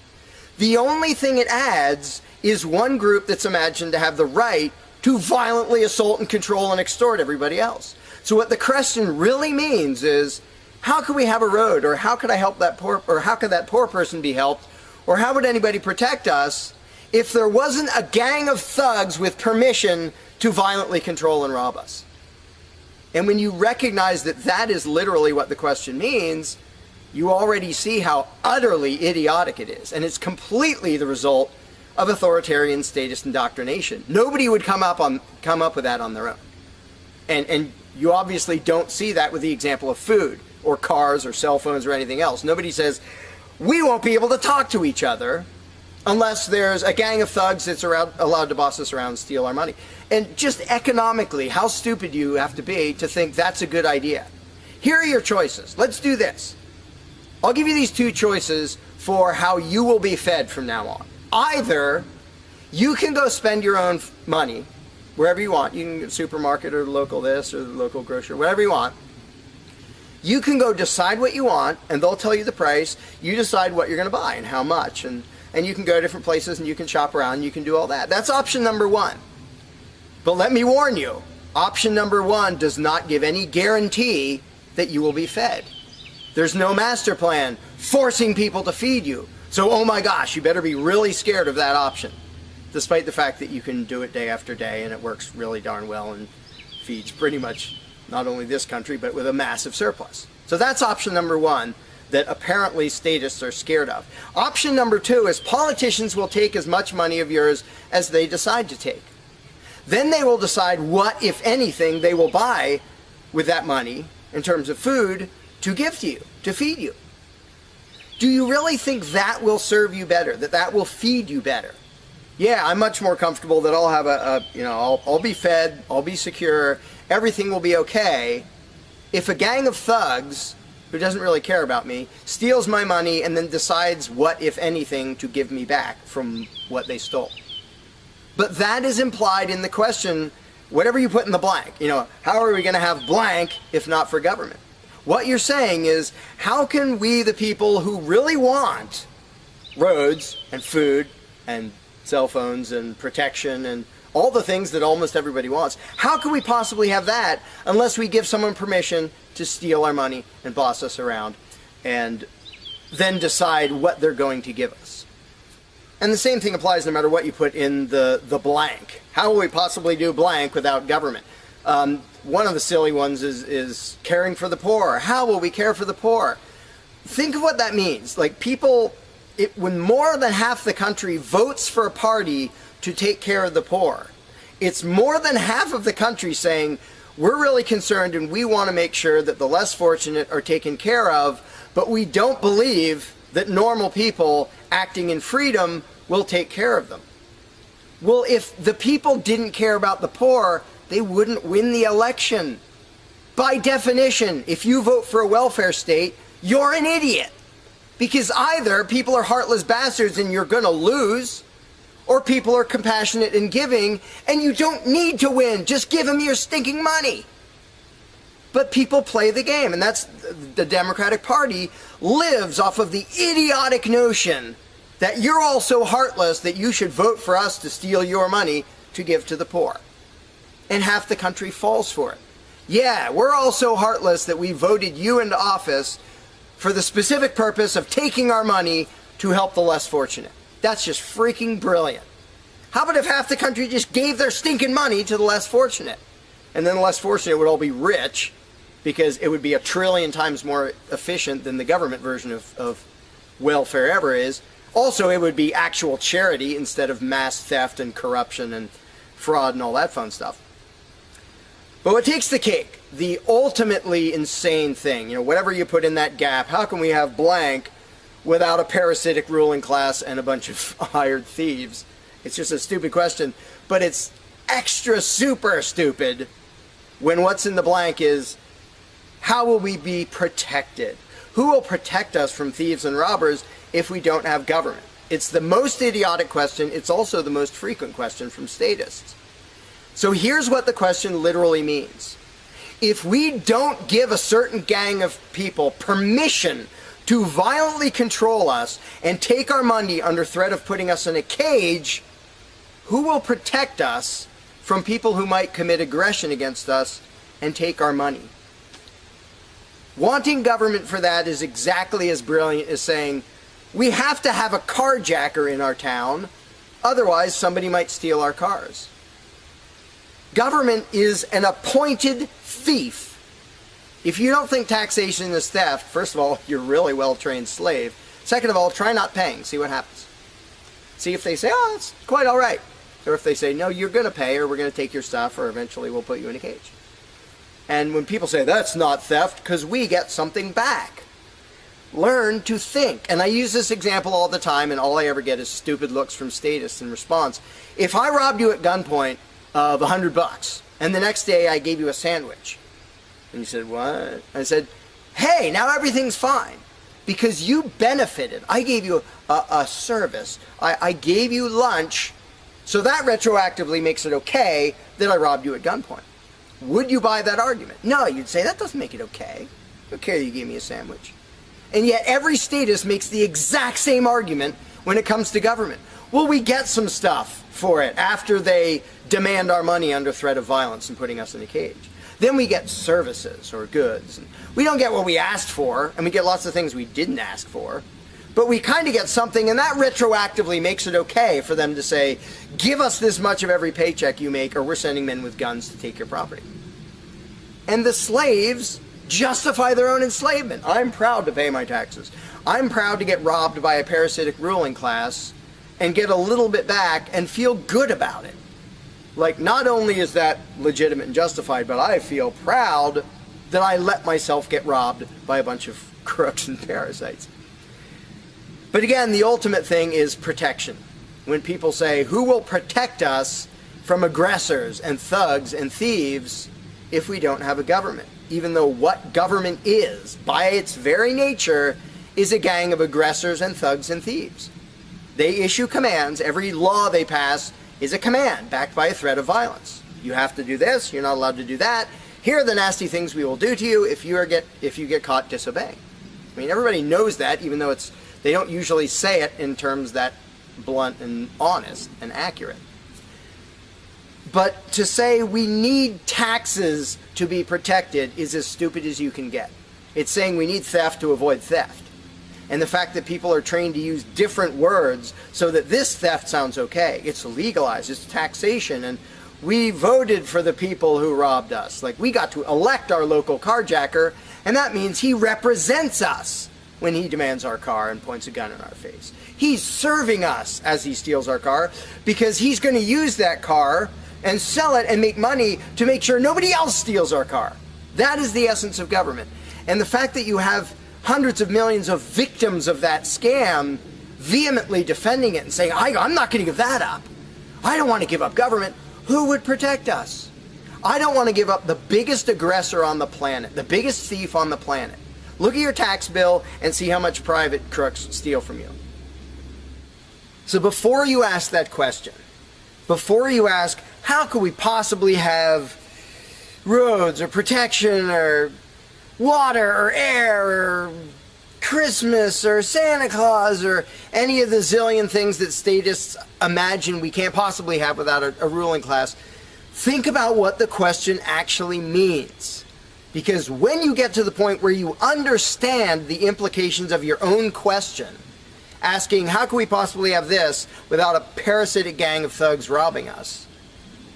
The only thing it adds is one group that's imagined to have the right to violently assault and control and extort everybody else. So what the question really means is, how could we have a road, or how could I help that poor, or how could that poor person be helped, or how would anybody protect us if there wasn't a gang of thugs with permission to violently control and rob us? And when you recognize that that is literally what the question means, you already see how utterly idiotic it is. And it's completely the result of authoritarian statist indoctrination. Nobody would come up with that on their own. And you obviously don't see that with the example of food or cars or cell phones or anything else. Nobody says, we won't be able to talk to each other unless there's a gang of thugs that's allowed to boss us around and steal our money. And just economically, how stupid you have to be to think that's a good idea. Here are your choices. Let's do this. I'll give you these two choices for how you will be fed from now on. Either you can go spend your own money wherever you want. You can go to the supermarket or the local this or the local grocery, whatever you want. You can go decide what you want, and they'll tell you the price. You decide what you're going to buy and how much. And you can go to different places and you can shop around and you can do all that. That's option number one. But let me warn you, option number one does not give any guarantee that you will be fed. There's no master plan forcing people to feed you. So, oh my gosh, you better be really scared of that option, despite the fact that you can do it day after day and it works really darn well and feeds pretty much not only this country, but with a massive surplus. So that's option number one that apparently statists are scared of. Option number two is politicians will take as much money of yours as they decide to take. Then they will decide what, if anything, they will buy with that money in terms of food to give to you, to feed you. Do you really think that will serve you better, that will feed you better? Yeah, I'm much more comfortable that I'll have I'll be fed, I'll be secure, everything will be okay. If a gang of thugs who doesn't really care about me steals my money and then decides what, if anything, to give me back from what they stole. But that is implied in the question, whatever you put in the blank, how are we going to have blank if not for government? What you're saying is, how can we, the people who really want roads and food and cell phones and protection and all the things that almost everybody wants, how can we possibly have that unless we give someone permission to steal our money and boss us around and then decide what they're going to give us? And the same thing applies no matter what you put in the blank. How will we possibly do blank without government? One of the silly ones is caring for the poor. How will we care for the poor? Think of what that means. Like when more than half the country votes for a party to take care of the poor, it's more than half of the country saying, we're really concerned and we want to make sure that the less fortunate are taken care of, but we don't believe that normal people acting in freedom will take care of them. Well, if the people didn't care about the poor, they wouldn't win the election. By definition, if you vote for a welfare state, you're an idiot. Because either people are heartless bastards and you're going to lose, or people are compassionate and giving and you don't need to win. Just give them your stinking money. But people play the game, and that's the Democratic Party lives off of the idiotic notion that you're all so heartless that you should vote for us to steal your money to give to the poor. And half the country falls for it. Yeah, we're all so heartless that we voted you into office for the specific purpose of taking our money to help the less fortunate. That's just freaking brilliant. How about if half the country just gave their stinking money to the less fortunate? And then the less fortunate would all be rich, because it would be 1 trillion times more efficient than the government version of welfare ever is. Also, it would be actual charity instead of mass theft and corruption and fraud and all that fun stuff. But what takes the cake, the ultimately insane thing, whatever you put in that gap, how can we have blank without a parasitic ruling class and a bunch of hired thieves? It's just a stupid question, but it's extra super stupid when what's in the blank is, how will we be protected? Who will protect us from thieves and robbers if we don't have government? It's the most idiotic question. It's also the most frequent question from statists. So here's what the question literally means. If we don't give a certain gang of people permission to violently control us and take our money under threat of putting us in a cage, who will protect us from people who might commit aggression against us and take our money? Wanting government for that is exactly as brilliant as saying, we have to have a carjacker in our town, otherwise somebody might steal our cars. Government is an appointed thief. If you don't think taxation is theft, first of all, you're a really well-trained slave. Second of all, try not paying, see what happens. See if they say, oh, it's quite all right. Or if they say, no, you're going to pay, or we're going to take your stuff, or eventually we'll put you in a cage. And when people say, that's not theft, because we get something back. Learn to think. And I use this example all the time, and all I ever get is stupid looks from statists in response. If I robbed you at gunpoint of $100, and the next day I gave you a sandwich, and you said, what? I said, hey, now everything's fine, because you benefited. I gave you a service. I gave you lunch, so that retroactively makes it okay that I robbed you at gunpoint. Would you buy that argument? No, you'd say, that doesn't make it okay. Okay, you gave me a sandwich. And yet every statist makes the exact same argument when it comes to government. Well, we get some stuff for it after they demand our money under threat of violence and putting us in a cage. Then we get services or goods. And we don't get what we asked for, and we get lots of things we didn't ask for. But we kind of get something, and that retroactively makes it okay for them to say, give us this much of every paycheck you make, or we're sending men with guns to take your property. And the slaves justify their own enslavement. I'm proud to pay my taxes. I'm proud to get robbed by a parasitic ruling class and get a little bit back and feel good about it. Like, not only is that legitimate and justified, but I feel proud that I let myself get robbed by a bunch of crooks and parasites. But again, the ultimate thing is protection. When people say, who will protect us from aggressors and thugs and thieves if we don't have a government? Even though what government is, by its very nature, is a gang of aggressors and thugs and thieves. They issue commands. Every law they pass is a command backed by a threat of violence. You have to do this. You're not allowed to do that. Here are the nasty things we will do to you if you get caught disobeying. I mean, everybody knows that, even though they don't usually say it in terms that blunt and honest and accurate. But to say we need taxes to be protected is as stupid as you can get. It's saying we need theft to avoid theft. And the fact that people are trained to use different words so that this theft sounds okay. It's legalized, it's taxation, and we voted for the people who robbed us. Like, we got to elect our local carjacker, and that means he represents us when he demands our car and points a gun in our face. He's serving us as he steals our car, because he's going to use that car and sell it and make money to make sure nobody else steals our car. That is the essence of government. And the fact that you have hundreds of millions of victims of that scam vehemently defending it and saying, I'm not going to give that up. I don't want to give up government. Who would protect us? I don't want to give up the biggest aggressor on the planet, the biggest thief on the planet. Look at your tax bill and see how much private crooks steal from you. So before you ask that question, before you ask, how could we possibly have roads or protection or water or air or Christmas or Santa Claus or any of the zillion things that statists imagine we can't possibly have without a ruling class. Think about what the question actually means. Because when you get to the point where you understand the implications of your own question, asking, how can we possibly have this without a parasitic gang of thugs robbing us?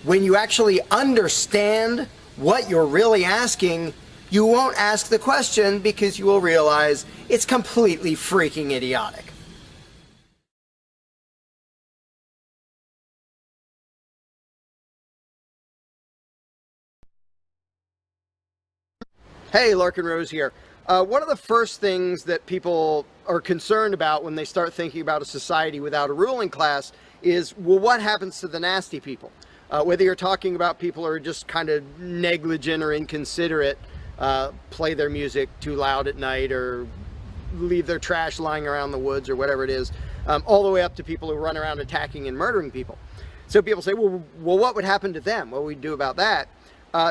When you actually understand what you're really asking, you won't ask the question because you will realize it's completely freaking idiotic. Hey, Larkin Rose here. One of the first things that people are concerned about when they start thinking about a society without a ruling class is, well, what happens to the nasty people? Whether you're talking about people who are just kind of negligent or inconsiderate, play their music too loud at night or leave their trash lying around the woods or whatever it is, all the way up to people who run around attacking and murdering people. So people say, well, what would happen to them? What would we do about that?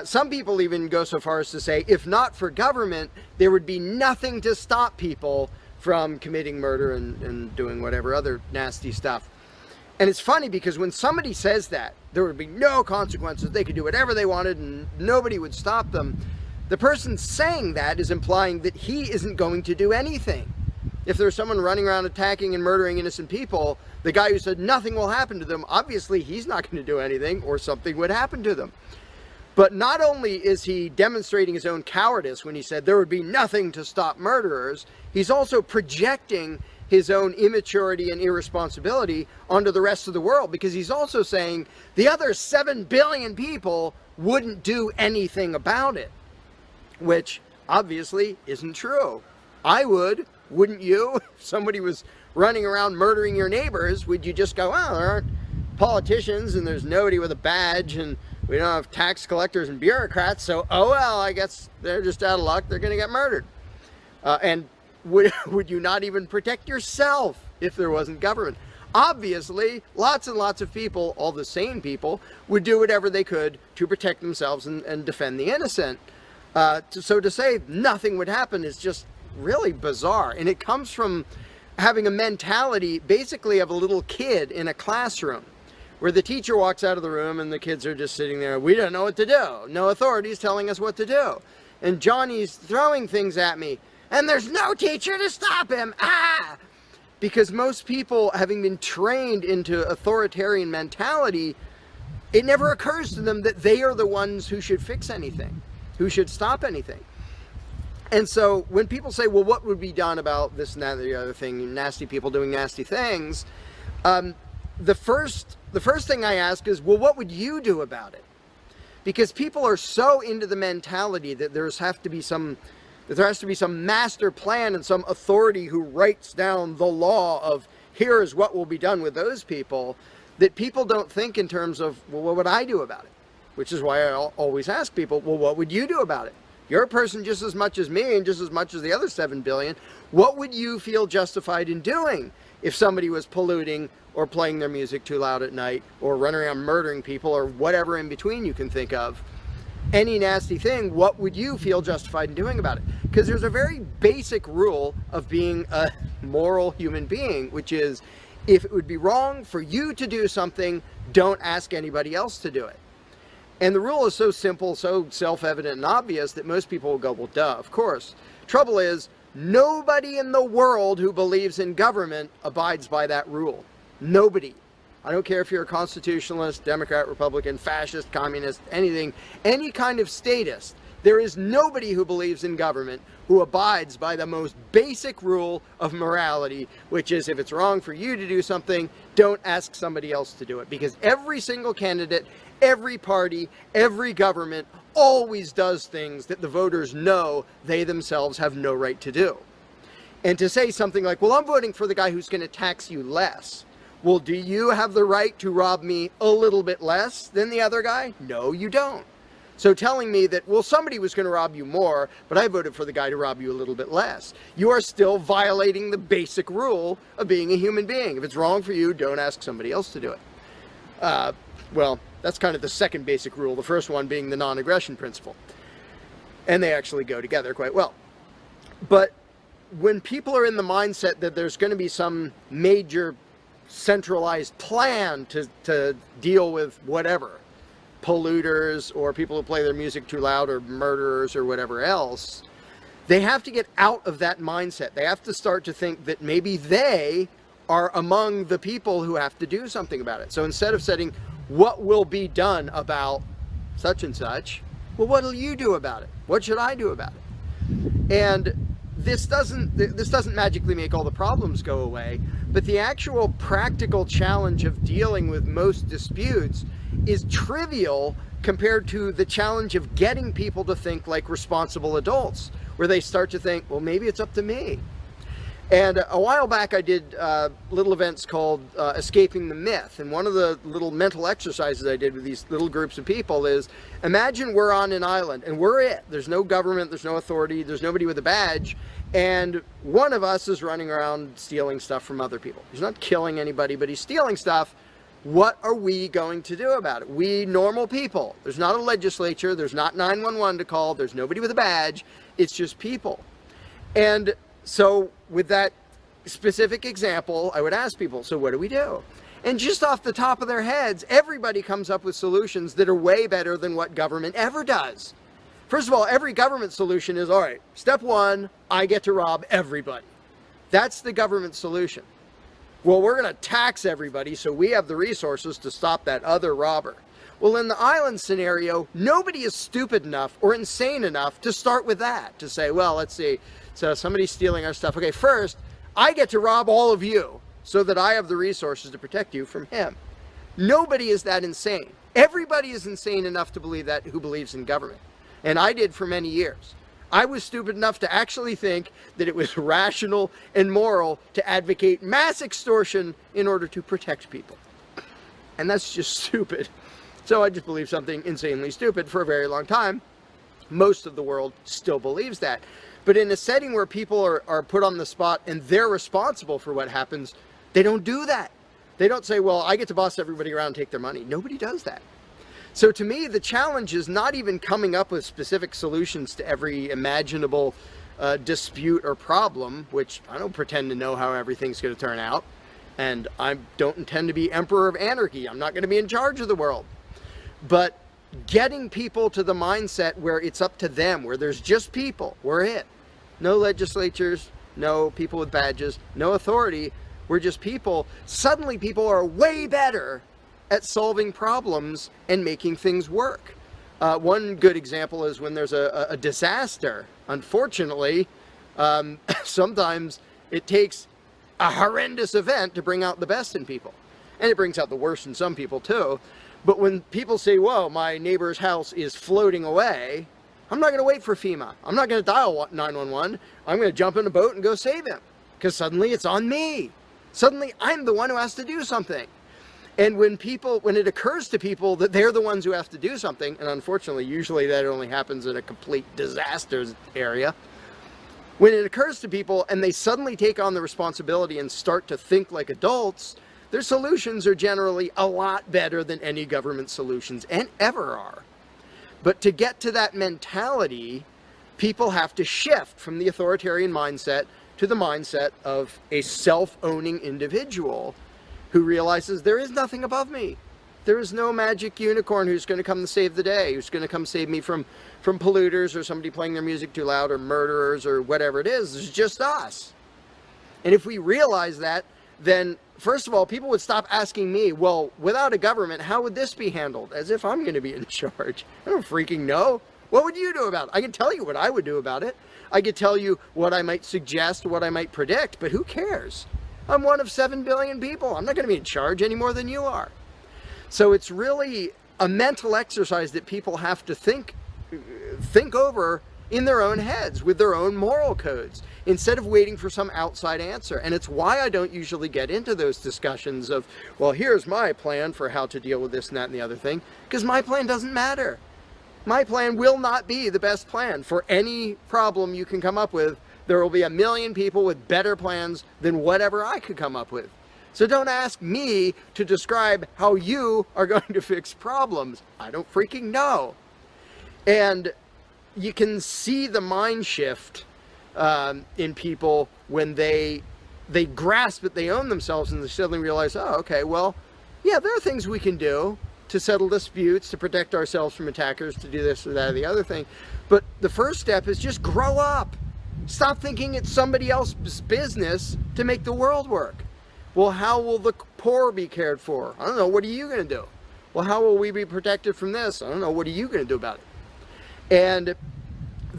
Some people even go so far as to say, if not for government, there would be nothing to stop people from committing murder and doing whatever other nasty stuff. And it's funny because when somebody says that, there would be no consequences, they could do whatever they wanted and nobody would stop them, the person saying that is implying that he isn't going to do anything. If there's someone running around attacking and murdering innocent people, the guy who said nothing will happen to them, obviously he's not going to do anything or something would happen to them. But not only is he demonstrating his own cowardice when he said there would be nothing to stop murderers, he's also projecting his own immaturity and irresponsibility onto the rest of the world, because he's also saying the other 7 billion people wouldn't do anything about it, which obviously isn't true. I would, wouldn't you? If somebody was running around murdering your neighbors, would you just go, well, there aren't politicians and there's nobody with a badge and we don't have tax collectors and bureaucrats, so, oh well, I guess they're just out of luck, they're going to get murdered. And would you not even protect yourself if there wasn't government? Obviously, lots and lots of people, all the sane people, would do whatever they could to protect themselves and defend the innocent. So to say nothing would happen is just really bizarre. And it comes from having a mentality basically of a little kid in a classroom, where the teacher walks out of the room and the kids are just sitting there. We don't know what to do. No authorities telling us what to do. And Johnny's throwing things at me. And there's no teacher to stop him. Ah! Because most people, having been trained into authoritarian mentality, it never occurs to them that they are the ones who should fix anything, who should stop anything. And so when people say, well, what would be done about this and that and the other thing, nasty people doing nasty things, the first thing I ask is, well, what would you do about it? Because people are so into the mentality that there has to be some master plan and some authority who writes down the law of here is what will be done with those people, that people don't think in terms of, well, what would I do about it? Which is why I always ask people, well, what would you do about it? You're a person just as much as me and just as much as the other 7 billion. What would you feel justified in doing if somebody was polluting or playing their music too loud at night or running around murdering people or whatever in between you can think of? Any nasty thing, what would you feel justified in doing about it? Because there's a very basic rule of being a moral human being, which is if it would be wrong for you to do something, don't ask anybody else to do it. And the rule is so simple, so self-evident and obvious that most people will go, well, duh, of course. Trouble is, nobody in the world who believes in government abides by that rule. Nobody. I don't care if you're a constitutionalist, Democrat, Republican, fascist, communist, anything, any kind of statist. There is nobody who believes in government who abides by the most basic rule of morality, which is if it's wrong for you to do something, don't ask somebody else to do it. Because every single candidate, every party, every government always does things that the voters know they themselves have no right to do. And to say something like, well, I'm voting for the guy who's going to tax you less. Well, do you have the right to rob me a little bit less than the other guy? No, you don't. So telling me that, well, somebody was going to rob you more, but I voted for the guy to rob you a little bit less, you are still violating the basic rule of being a human being. If it's wrong for you, don't ask somebody else to do it. Well, that's kind of the second basic rule, the first one being the non-aggression principle. And they actually go together quite well. But when people are in the mindset that there's going to be some major centralized plan to deal with whatever, polluters or people who play their music too loud or murderers or whatever else, they have to get out of that mindset. They have to start to think that maybe they are among the people who have to do something about it. So instead of saying, what will be done about such and such, well, what will you do about it? What should I do about it? And this doesn't magically make all the problems go away, but the actual practical challenge of dealing with most disputes is trivial compared to the challenge of getting people to think like responsible adults, where they start to think, well, maybe it's up to me. And a while back I did little events called Escaping the Myth, and one of the little mental exercises I did with these little groups of people is, imagine we're on an island and we're it. There's no government, there's no authority, there's nobody with a badge, and one of us is running around stealing stuff from other people. He's not killing anybody, but he's stealing stuff. What are we going to do about it? We normal people. There's not a legislature, there's not 911 to call, there's nobody with a badge, it's just people. And so with that specific example, I would ask people, so what do we do? And just off the top of their heads, everybody comes up with solutions that are way better than what government ever does. First of all, every government solution is, all right, step one, I get to rob everybody. That's the government solution. Well, we're going to tax everybody so we have the resources to stop that other robber. Well, in the island scenario, nobody is stupid enough or insane enough to start with that, to say, well, let's see, so somebody's stealing our stuff. Okay, first, I get to rob all of you so that I have the resources to protect you from him. Nobody is that insane. Everybody is insane enough to believe that who believes in government. And I did for many years. I was stupid enough to actually think that it was rational and moral to advocate mass extortion in order to protect people. And that's just stupid. So I just believed something insanely stupid for a very long time. Most of the world still believes that. But in a setting where people are put on the spot and they're responsible for what happens, they don't do that. They don't say, well, I get to boss everybody around and take their money. Nobody does that. So to me, the challenge is not even coming up with specific solutions to every imaginable dispute or problem, which I don't pretend to know how everything's going to turn out. And I don't intend to be emperor of anarchy. I'm not going to be in charge of the world. But getting people to the mindset where it's up to them, where there's just people, we're it. No legislatures, no people with badges, no authority, we're just people. Suddenly people are way better at solving problems and making things work. One good example is when there's a disaster. Unfortunately, sometimes it takes a horrendous event to bring out the best in people. And it brings out the worst in some people too. But when people say, whoa, my neighbor's house is floating away, I'm not going to wait for FEMA. I'm not going to dial 911. I'm going to jump in a boat and go save him. Because suddenly it's on me. Suddenly I'm the one who has to do something. And when it occurs to people that they're the ones who have to do something, and unfortunately, usually that only happens in a complete disaster area. When it occurs to people and they suddenly take on the responsibility and start to think like adults, their solutions are generally a lot better than any government solutions and ever are. But to get to that mentality, people have to shift from the authoritarian mindset to the mindset of a self-owning individual who realizes there is nothing above me. There is no magic unicorn who's going to come to save the day, who's going to come save me from polluters or somebody playing their music too loud or murderers or whatever it is. It's just us. And if we realize that, then first of all, people would stop asking me, well, without a government, how would this be handled? As if I'm going to be in charge. I don't freaking know. What would you do about it? I can tell you what I would do about it. I could tell you what I might suggest, what I might predict, but who cares? I'm one of 7 billion people. I'm not going to be in charge any more than you are. So it's really a mental exercise that people have to think over in their own heads with their own moral codes instead of waiting for some outside answer. And it's why I don't usually get into those discussions of, well, here's my plan for how to deal with this and that and the other thing, because my plan doesn't matter. My plan will not be the best plan for any problem you can come up with. There will be a million people with better plans than whatever I could come up with. So don't ask me to describe how you are going to fix problems. I don't freaking know. And you can see the mind shift in people when they grasp that they own themselves and they suddenly realize, oh, okay, well, yeah, there are things we can do to settle disputes, to protect ourselves from attackers, to do this or that or the other thing. But the first step is just grow up. Stop thinking it's somebody else's business to make the world work. Well, how will the poor be cared for? I don't know. What are you going to do? Well, how will we be protected from this? I don't know. What are you going to do about it? And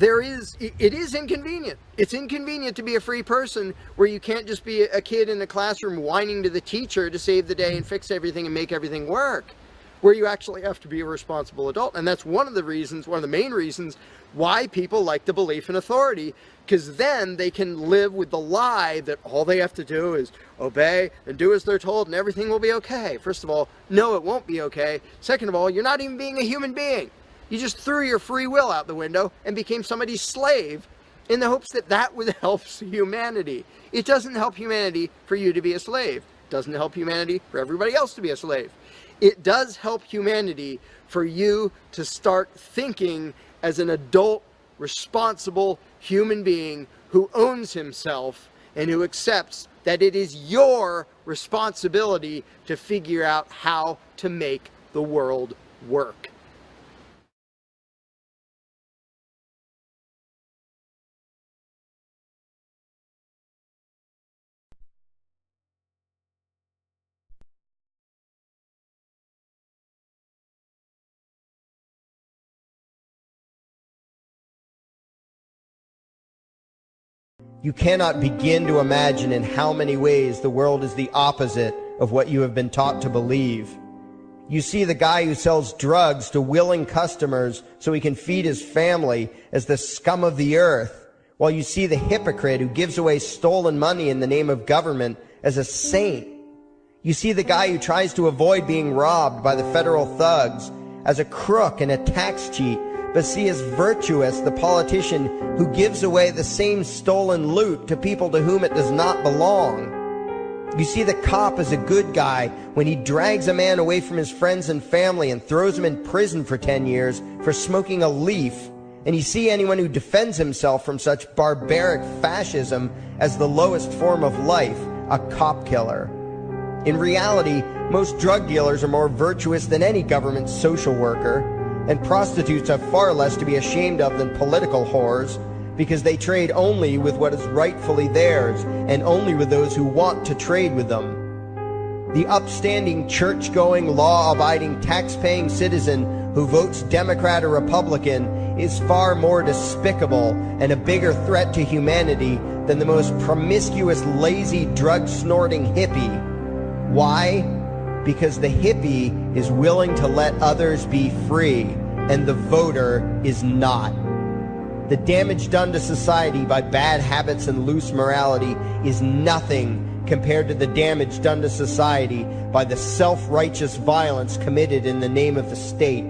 it is inconvenient. It's inconvenient to be a free person where you can't just be a kid in a classroom whining to the teacher to save the day and fix everything and make everything work, where you actually have to be a responsible adult. And that's one of the main reasons why people like the belief in authority, because then they can live with the lie that all they have to do is obey and do as they're told and everything will be okay. First of all, no, it won't be okay. Second of all, you're not even being a human being. You just threw your free will out the window and became somebody's slave in the hopes that that would help humanity. It doesn't help humanity for you to be a slave. It doesn't help humanity for everybody else to be a slave. It does help humanity for you to start thinking as an adult, responsible human being who owns himself and who accepts that it is your responsibility to figure out how to make the world work. You cannot begin to imagine in how many ways the world is the opposite of what you have been taught to believe. You see the guy who sells drugs to willing customers so he can feed his family as the scum of the earth, while you see the hypocrite who gives away stolen money in the name of government as a saint. You see the guy who tries to avoid being robbed by the federal thugs as a crook and a tax cheat, but see as virtuous the politician who gives away the same stolen loot to people to whom it does not belong. You see the cop as a good guy when he drags a man away from his friends and family and throws him in prison for 10 years for smoking a leaf. And you see anyone who defends himself from such barbaric fascism as the lowest form of life, a cop killer. In reality, most drug dealers are more virtuous than any government social worker, and prostitutes have far less to be ashamed of than political whores, because they trade only with what is rightfully theirs, and only with those who want to trade with them. The upstanding, church-going, law-abiding, tax-paying citizen who votes Democrat or Republican is far more despicable and a bigger threat to humanity than the most promiscuous, lazy, drug-snorting hippie. Why? Because the hippie is willing to let others be free, and the voter is not. The damage done to society by bad habits and loose morality is nothing compared to the damage done to society by the self-righteous violence committed in the name of the state.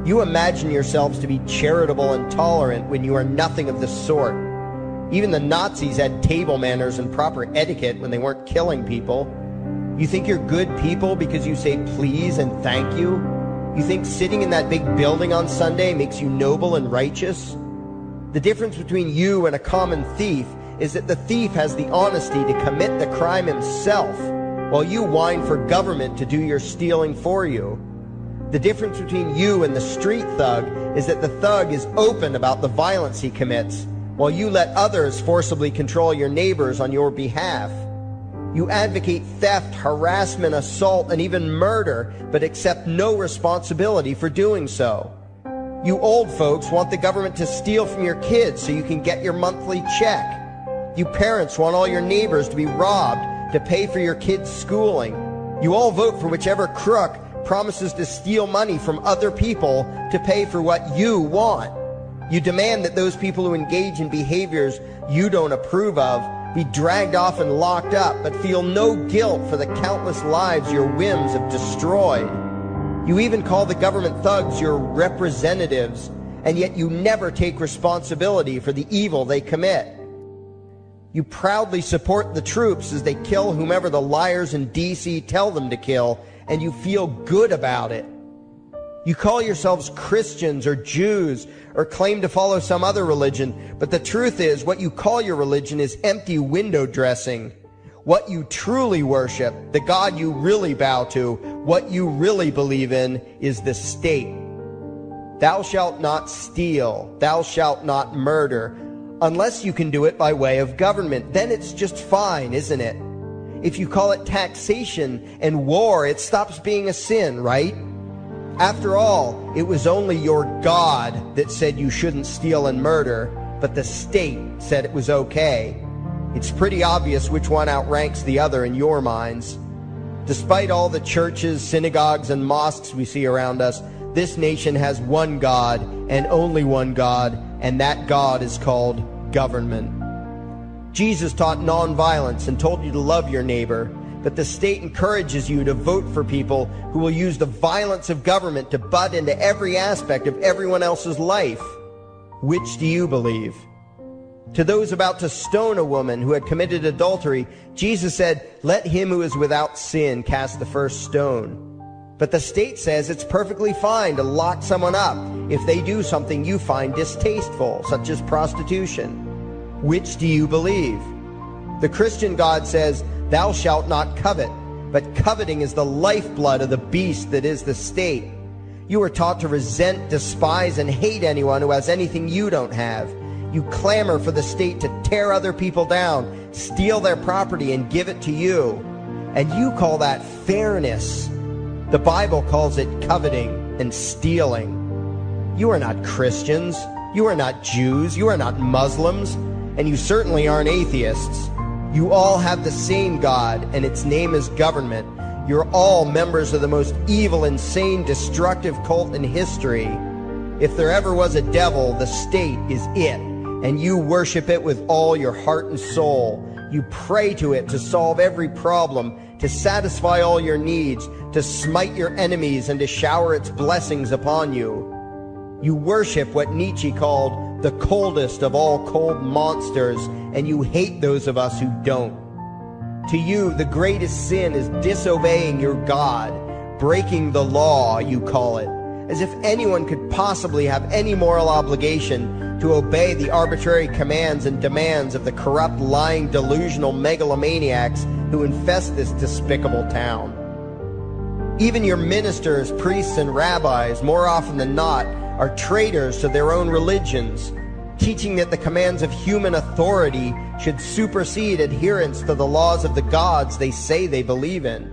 You imagine yourselves to be charitable and tolerant when you are nothing of the sort. Even the Nazis had table manners and proper etiquette when they weren't killing people. You think you're good people because you say please and thank you? You think sitting in that big building on Sunday makes you noble and righteous? The difference between you and a common thief is that the thief has the honesty to commit the crime himself, while you whine for government to do your stealing for you. The difference between you and the street thug is that the thug is open about the violence he commits, while you let others forcibly control your neighbors on your behalf. You advocate theft, harassment, assault, and even murder, but accept no responsibility for doing so. You old folks want the government to steal from your kids so you can get your monthly check. You parents want all your neighbors to be robbed to pay for your kids' schooling. You all vote for whichever crook promises to steal money from other people to pay for what you want. You demand that those people who engage in behaviors you don't approve of be dragged off and locked up, but feel no guilt for the countless lives your whims have destroyed. You even call the government thugs your representatives, and yet you never take responsibility for the evil they commit. You proudly support the troops as they kill whomever the liars in D.C. tell them to kill, and you feel good about it. You call yourselves Christians or Jews or claim to follow some other religion, but the truth is what you call your religion is empty window dressing. What you truly worship, the God you really bow to, what you really believe in is the state. Thou shalt not steal, thou shalt not murder, unless you can do it by way of government. Then it's just fine, isn't it? If you call it taxation and war, it stops being a sin, right? After all, it was only your God that said you shouldn't steal and murder, but the state said it was okay. It's pretty obvious which one outranks the other in your minds. Despite all the churches, synagogues, and mosques we see around us, this nation has one God and only one God, and that God is called government. Jesus taught nonviolence and told you to love your neighbor, but the state encourages you to vote for people who will use the violence of government to butt into every aspect of everyone else's life. Which do you believe? To those about to stone a woman who had committed adultery, Jesus said, "Let him who is without sin cast the first stone." But the state says it's perfectly fine to lock someone up if they do something you find distasteful, such as prostitution. Which do you believe? The Christian God says, "Thou shalt not covet," but coveting is the lifeblood of the beast that is the state. You are taught to resent, despise, and hate anyone who has anything you don't have. You clamor for the state to tear other people down, steal their property, and give it to you. And you call that fairness. The Bible calls it coveting and stealing. You are not Christians. You are not Jews. You are not Muslims. And you certainly aren't atheists. You all have the same God, and its name is government. You're all members of the most evil, insane, destructive cult in history. If there ever was a devil, the state is it, and you worship it with all your heart and soul. You pray to it to solve every problem, to satisfy all your needs, to smite your enemies, and to shower its blessings upon you. You worship what Nietzsche called the coldest of all cold monsters, and you hate those of us who don't. To you, the greatest sin is disobeying your God, breaking the law, you call it, as if anyone could possibly have any moral obligation to obey the arbitrary commands and demands of the corrupt, lying, delusional megalomaniacs who infest this despicable town. Even your ministers, priests, and rabbis, more often than not, are traitors to their own religions, teaching that the commands of human authority should supersede adherence to the laws of the gods they say they believe in.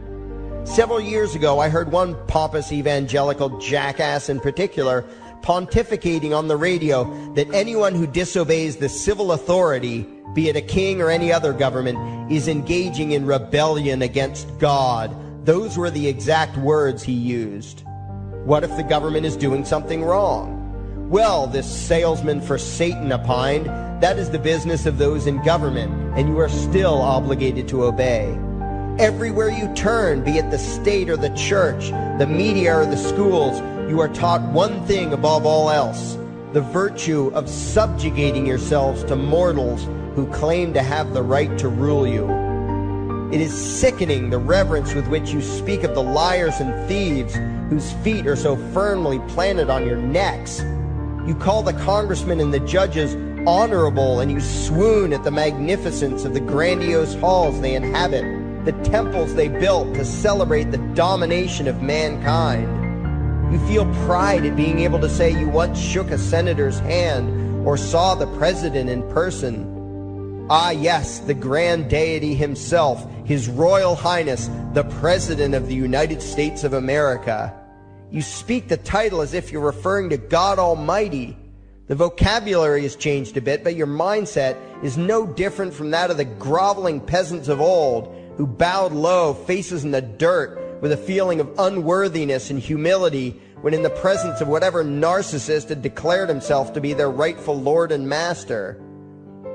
Several years ago, I heard one pompous evangelical jackass in particular pontificating on the radio that anyone who disobeys the civil authority, be it a king or any other government, is engaging in rebellion against God. Those were the exact words he used. What if the government is doing something wrong? Well, this salesman for Satan opined, that is the business of those in government, and you are still obligated to obey. Everywhere you turn, be it the state or the church, the media or the schools, you are taught one thing above all else, the virtue of subjugating yourselves to mortals who claim to have the right to rule you. It is sickening the reverence with which you speak of the liars and thieves whose feet are so firmly planted on your necks. You call the congressmen and the judges honorable, and you swoon at the magnificence of the grandiose halls they inhabit, the temples they built to celebrate the domination of mankind. You feel pride at being able to say you once shook a senator's hand or saw the president in person. Ah, yes, the grand deity himself, His Royal Highness, the President of the United States of America. You speak the title as if you're referring to God Almighty. The vocabulary has changed a bit, but your mindset is no different from that of the groveling peasants of old who bowed low, faces in the dirt, with a feeling of unworthiness and humility when in the presence of whatever narcissist had declared himself to be their rightful lord and master.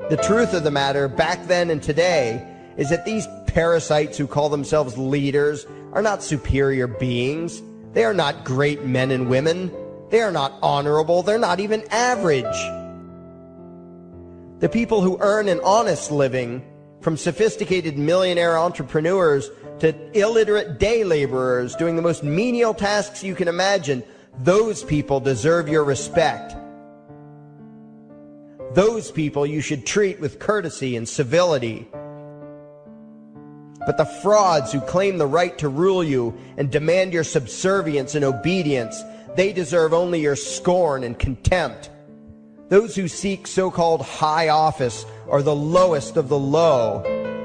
The truth of the matter, back then and today, is that these parasites who call themselves leaders are not superior beings. They are not great men and women. They are not honorable. They're not even average. The people who earn an honest living, from sophisticated millionaire entrepreneurs to illiterate day laborers doing the most menial tasks you can imagine, Those people deserve your respect. Those people you should treat with courtesy and civility. But the frauds who claim the right to rule you and demand your subservience and obedience, they deserve only your scorn and contempt. Those who seek so-called high office are the lowest of the low.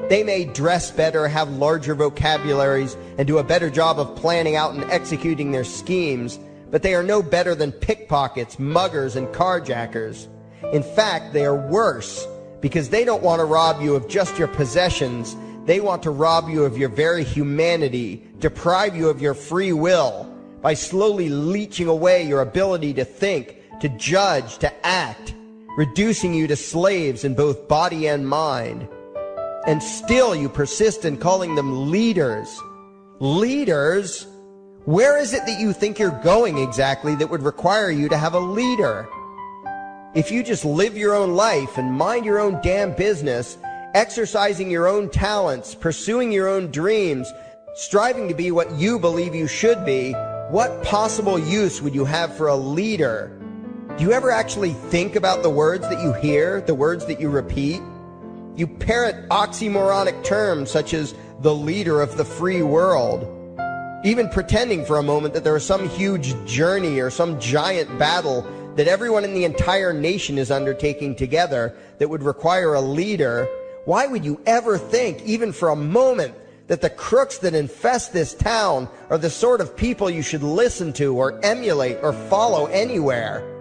They may dress better, have larger vocabularies, and do a better job of planning out and executing their schemes, but they are no better than pickpockets, muggers, and carjackers. In fact, they are worse, because they don't want to rob you of just your possessions. They want to rob you of your very humanity, deprive you of your free will, by slowly leeching away your ability to think, to judge, to act, reducing you to slaves in both body and mind. And still you persist in calling them leaders. Leaders? Where is it that you think you're going exactly that would require you to have a leader? If you just live your own life and mind your own damn business, exercising your own talents, pursuing your own dreams, striving to be what you believe you should be, what possible use would you have for a leader? Do you ever actually think about the words that you hear, the words that you repeat? You parrot oxymoronic terms such as the leader of the free world, even pretending for a moment that there is some huge journey or some giant battle that everyone in the entire nation is undertaking together that would require a leader. Why would you ever think, even for a moment, that the crooks that infest this town are the sort of people you should listen to or emulate or follow anywhere?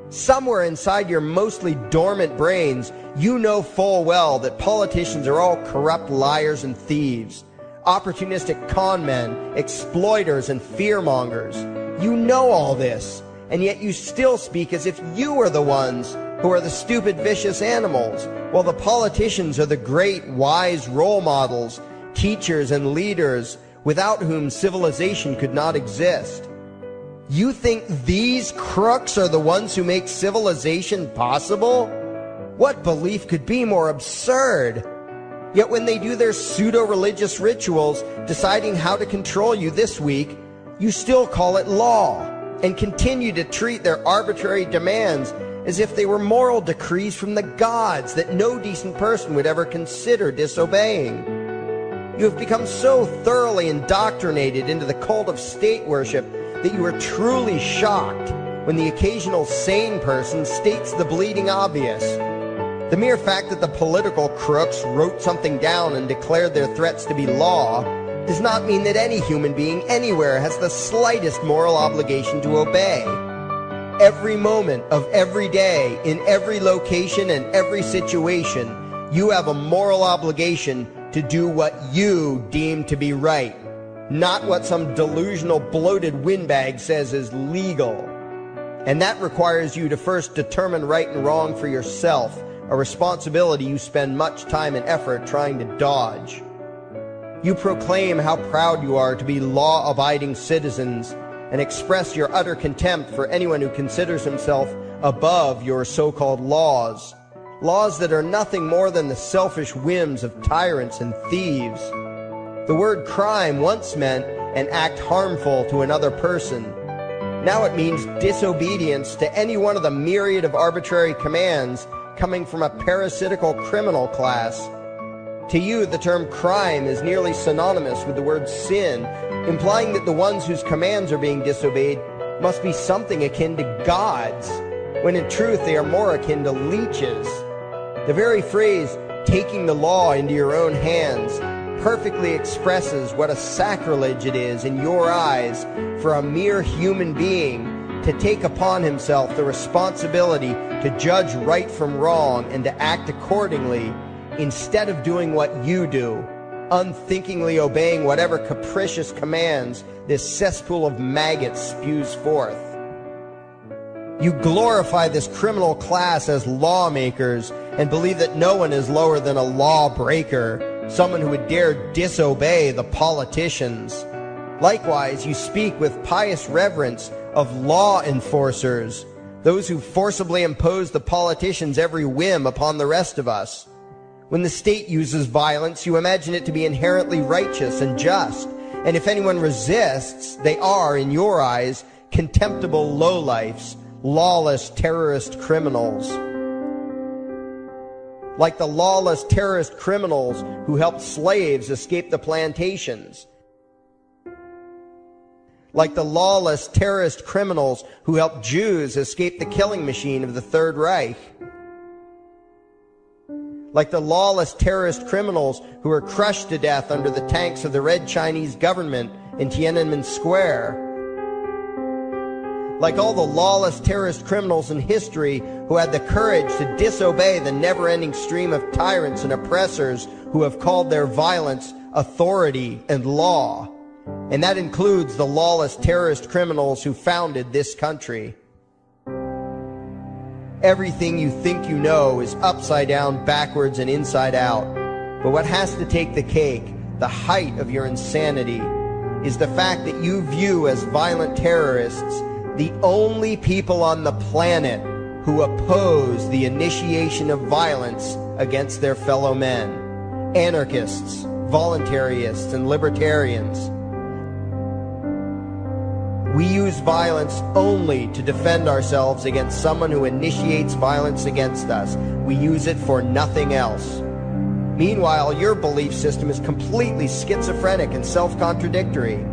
Somewhere inside your mostly dormant brains, you know full well that politicians are all corrupt liars and thieves, opportunistic con men, exploiters, and fearmongers. You know all this, and yet you still speak as if you are the ones who are the stupid, vicious animals, while the politicians are the great, wise role models, teachers, and leaders without whom civilization could not exist. You think these crooks are the ones who make civilization possible? What belief could be more absurd? Yet when they do their pseudo-religious rituals, deciding how to control you this week, you still call it law, and continue to treat their arbitrary demands as if they were moral decrees from the gods that no decent person would ever consider disobeying. You have become so thoroughly indoctrinated into the cult of state worship that you are truly shocked when the occasional sane person states the bleeding obvious. The mere fact that the political crooks wrote something down and declared their threats to be law does not mean that any human being anywhere has the slightest moral obligation to obey. Every moment of every day, in every location and every situation, you have a moral obligation to do what you deem to be right, not what some delusional bloated windbag says is legal. And that requires you to first determine right and wrong for yourself, a responsibility you spend much time and effort trying to dodge. You proclaim how proud you are to be law-abiding citizens and express your utter contempt for anyone who considers himself above your so-called laws, laws that are nothing more than the selfish whims of tyrants and thieves. The word crime once meant an act harmful to another person. Now it means disobedience to any one of the myriad of arbitrary commands coming from a parasitical criminal class. To you, the term crime is nearly synonymous with the word sin, implying that the ones whose commands are being disobeyed must be something akin to gods, when in truth they are more akin to leeches. The very phrase, taking the law into your own hands, perfectly expresses what a sacrilege it is in your eyes for a mere human being to take upon himself the responsibility to judge right from wrong and to act accordingly, instead of doing what you do, unthinkingly obeying whatever capricious commands this cesspool of maggots spews forth. You glorify this criminal class as lawmakers and believe that no one is lower than a lawbreaker, someone who would dare disobey the politicians. Likewise, you speak with pious reverence of law enforcers, those who forcibly impose the politicians' every whim upon the rest of us. When the state uses violence, you imagine it to be inherently righteous and just, and if anyone resists, they are, in your eyes, contemptible lowlifes, lawless terrorist criminals. Like the lawless terrorist criminals who helped slaves escape the plantations. Like the lawless terrorist criminals who helped Jews escape the killing machine of the Third Reich. Like the lawless terrorist criminals who were crushed to death under the tanks of the Red Chinese government in Tiananmen Square. Like all the lawless terrorist criminals in history who had the courage to disobey the never-ending stream of tyrants and oppressors who have called their violence authority and law. And that includes the lawless terrorist criminals who founded this country. Everything you think you know is upside down, backwards, and inside out. But what has to take the cake, the height of your insanity, is the fact that you view as violent terrorists the only people on the planet who oppose the initiation of violence against their fellow men. Anarchists, voluntarists, and libertarians. We use violence only to defend ourselves against someone who initiates violence against us. We use it for nothing else. Meanwhile, your belief system is completely schizophrenic and self-contradictory.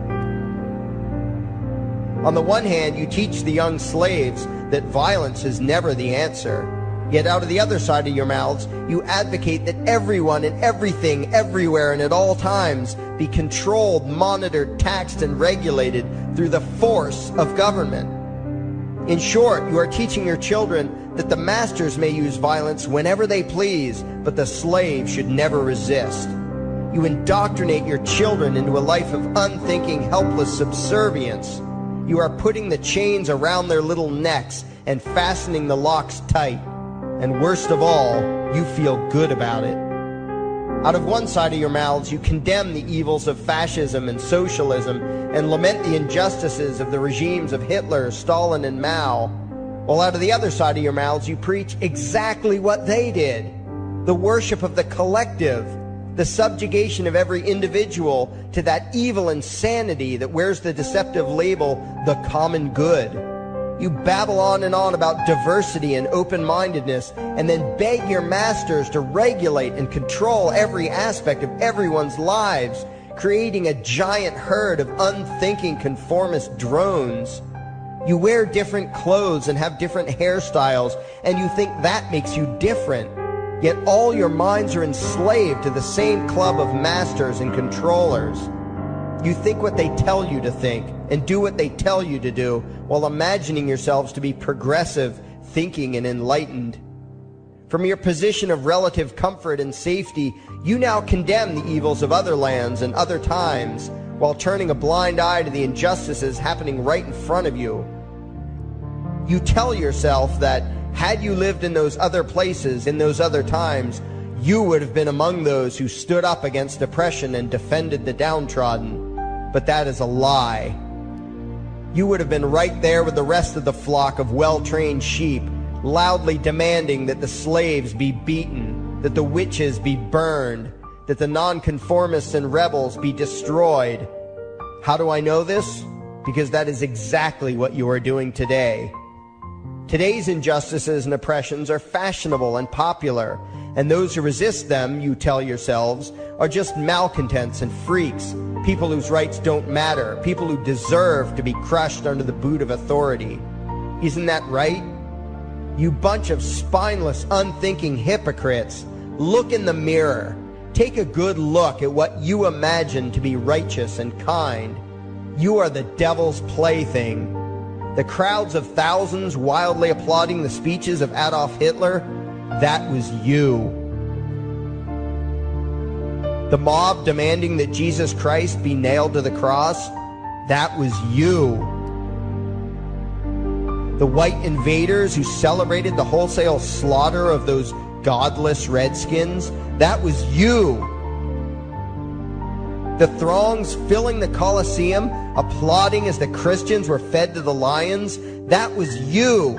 On the one hand, you teach the young slaves that violence is never the answer. Yet out of the other side of your mouths, you advocate that everyone and everything, everywhere and at all times be controlled, monitored, taxed, and regulated through the force of government. In short, you are teaching your children that the masters may use violence whenever they please, but the slave should never resist. You indoctrinate your children into a life of unthinking, helpless subservience. You are putting the chains around their little necks and fastening the locks tight. And worst of all, you feel good about it. Out of one side of your mouths, you condemn the evils of fascism and socialism and lament the injustices of the regimes of Hitler, Stalin, and Mao. While out of the other side of your mouths, you preach exactly what they did. The worship of the collective, the subjugation of every individual to that evil insanity that wears the deceptive label, the common good. You babble on and on about diversity and open-mindedness, and then beg your masters to regulate and control every aspect of everyone's lives, creating a giant herd of unthinking conformist drones. You wear different clothes and have different hairstyles, and you think that makes you different. Yet all your minds are enslaved to the same club of masters and controllers. You think what they tell you to think and do what they tell you to do while imagining yourselves to be progressive, thinking, and enlightened. From your position of relative comfort and safety, you now condemn the evils of other lands and other times while turning a blind eye to the injustices happening right in front of you. You tell yourself that had you lived in those other places, in those other times, you would have been among those who stood up against oppression and defended the downtrodden. But that is a lie. You would have been right there with the rest of the flock of well-trained sheep, loudly demanding that the slaves be beaten, that the witches be burned, that the nonconformists and rebels be destroyed. How do I know this? Because that is exactly what you are doing today. Today's injustices and oppressions are fashionable and popular, and those who resist them, you tell yourselves, are just malcontents and freaks, people whose rights don't matter, people who deserve to be crushed under the boot of authority. Isn't that right? You bunch of spineless, unthinking hypocrites, look in the mirror. Take a good look at what you imagine to be righteous and kind. You are the devil's plaything. The crowds of thousands wildly applauding the speeches of Adolf Hitler, that was you. The mob demanding that Jesus Christ be nailed to the cross, that was you. The white invaders who celebrated the wholesale slaughter of those godless redskins, that was you. The throngs filling the Colosseum, applauding as the Christians were fed to the lions, that was you.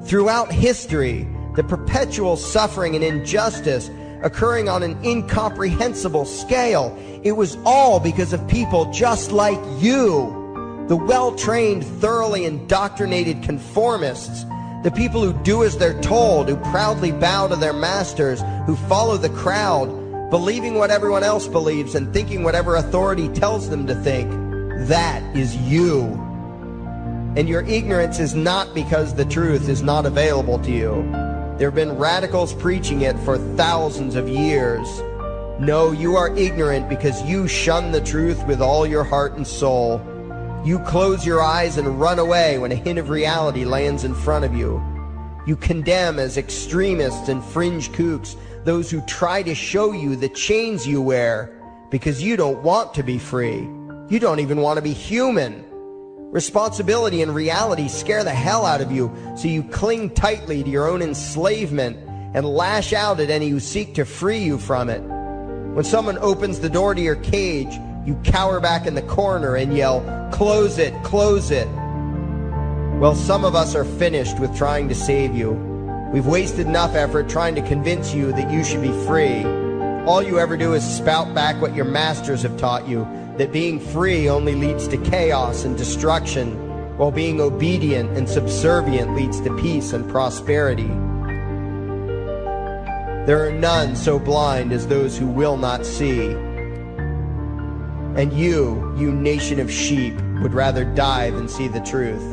Throughout history, the perpetual suffering and injustice occurring on an incomprehensible scale, it was all because of people just like you. The well-trained, thoroughly indoctrinated conformists, the people who do as they're told, who proudly bow to their masters, who follow the crowd, believing what everyone else believes and thinking whatever authority tells them to think. That is you. And your ignorance is not because the truth is not available to you. There have been radicals preaching it for thousands of years. No, you are ignorant because you shun the truth with all your heart and soul. You close your eyes and run away when a hint of reality lands in front of you. You condemn as extremists and fringe kooks those who try to show you the chains you wear because you don't want to be free. You don't even want to be human. Responsibility and reality scare the hell out of you, so you cling tightly to your own enslavement and lash out at any who seek to free you from it. When someone opens the door to your cage, you cower back in the corner and yell, "Close it, close it." Well, some of us are finished with trying to save you. We've wasted enough effort trying to convince you that you should be free. All you ever do is spout back what your masters have taught you, that being free only leads to chaos and destruction, while being obedient and subservient leads to peace and prosperity. There are none so blind as those who will not see. And you nation of sheep, would rather die than see the truth.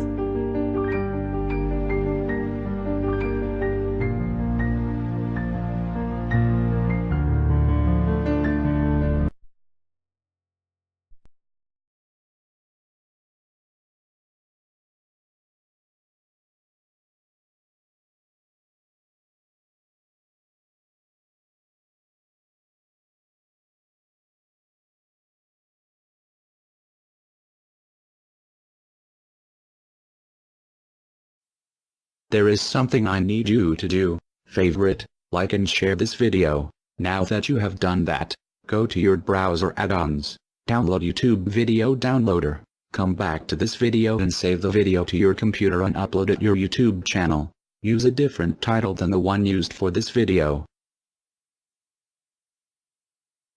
There is something I need you to do. Favorite, like and share this video. Now that you have done that, go to your browser add-ons, download YouTube Video Downloader, come back to this video and save the video to your computer and upload it your YouTube channel. Use a different title than the one used for this video.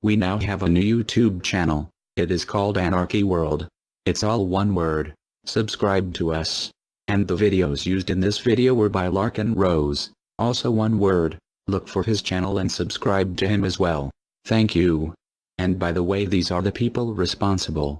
We now have a new YouTube channel. It is called Anarchy World. It's all one word. Subscribe to us. And the videos used in this video were by Larkin Rose, also one word. Look for his channel and subscribe to him as well. Thank you. And by the way, these are the people responsible.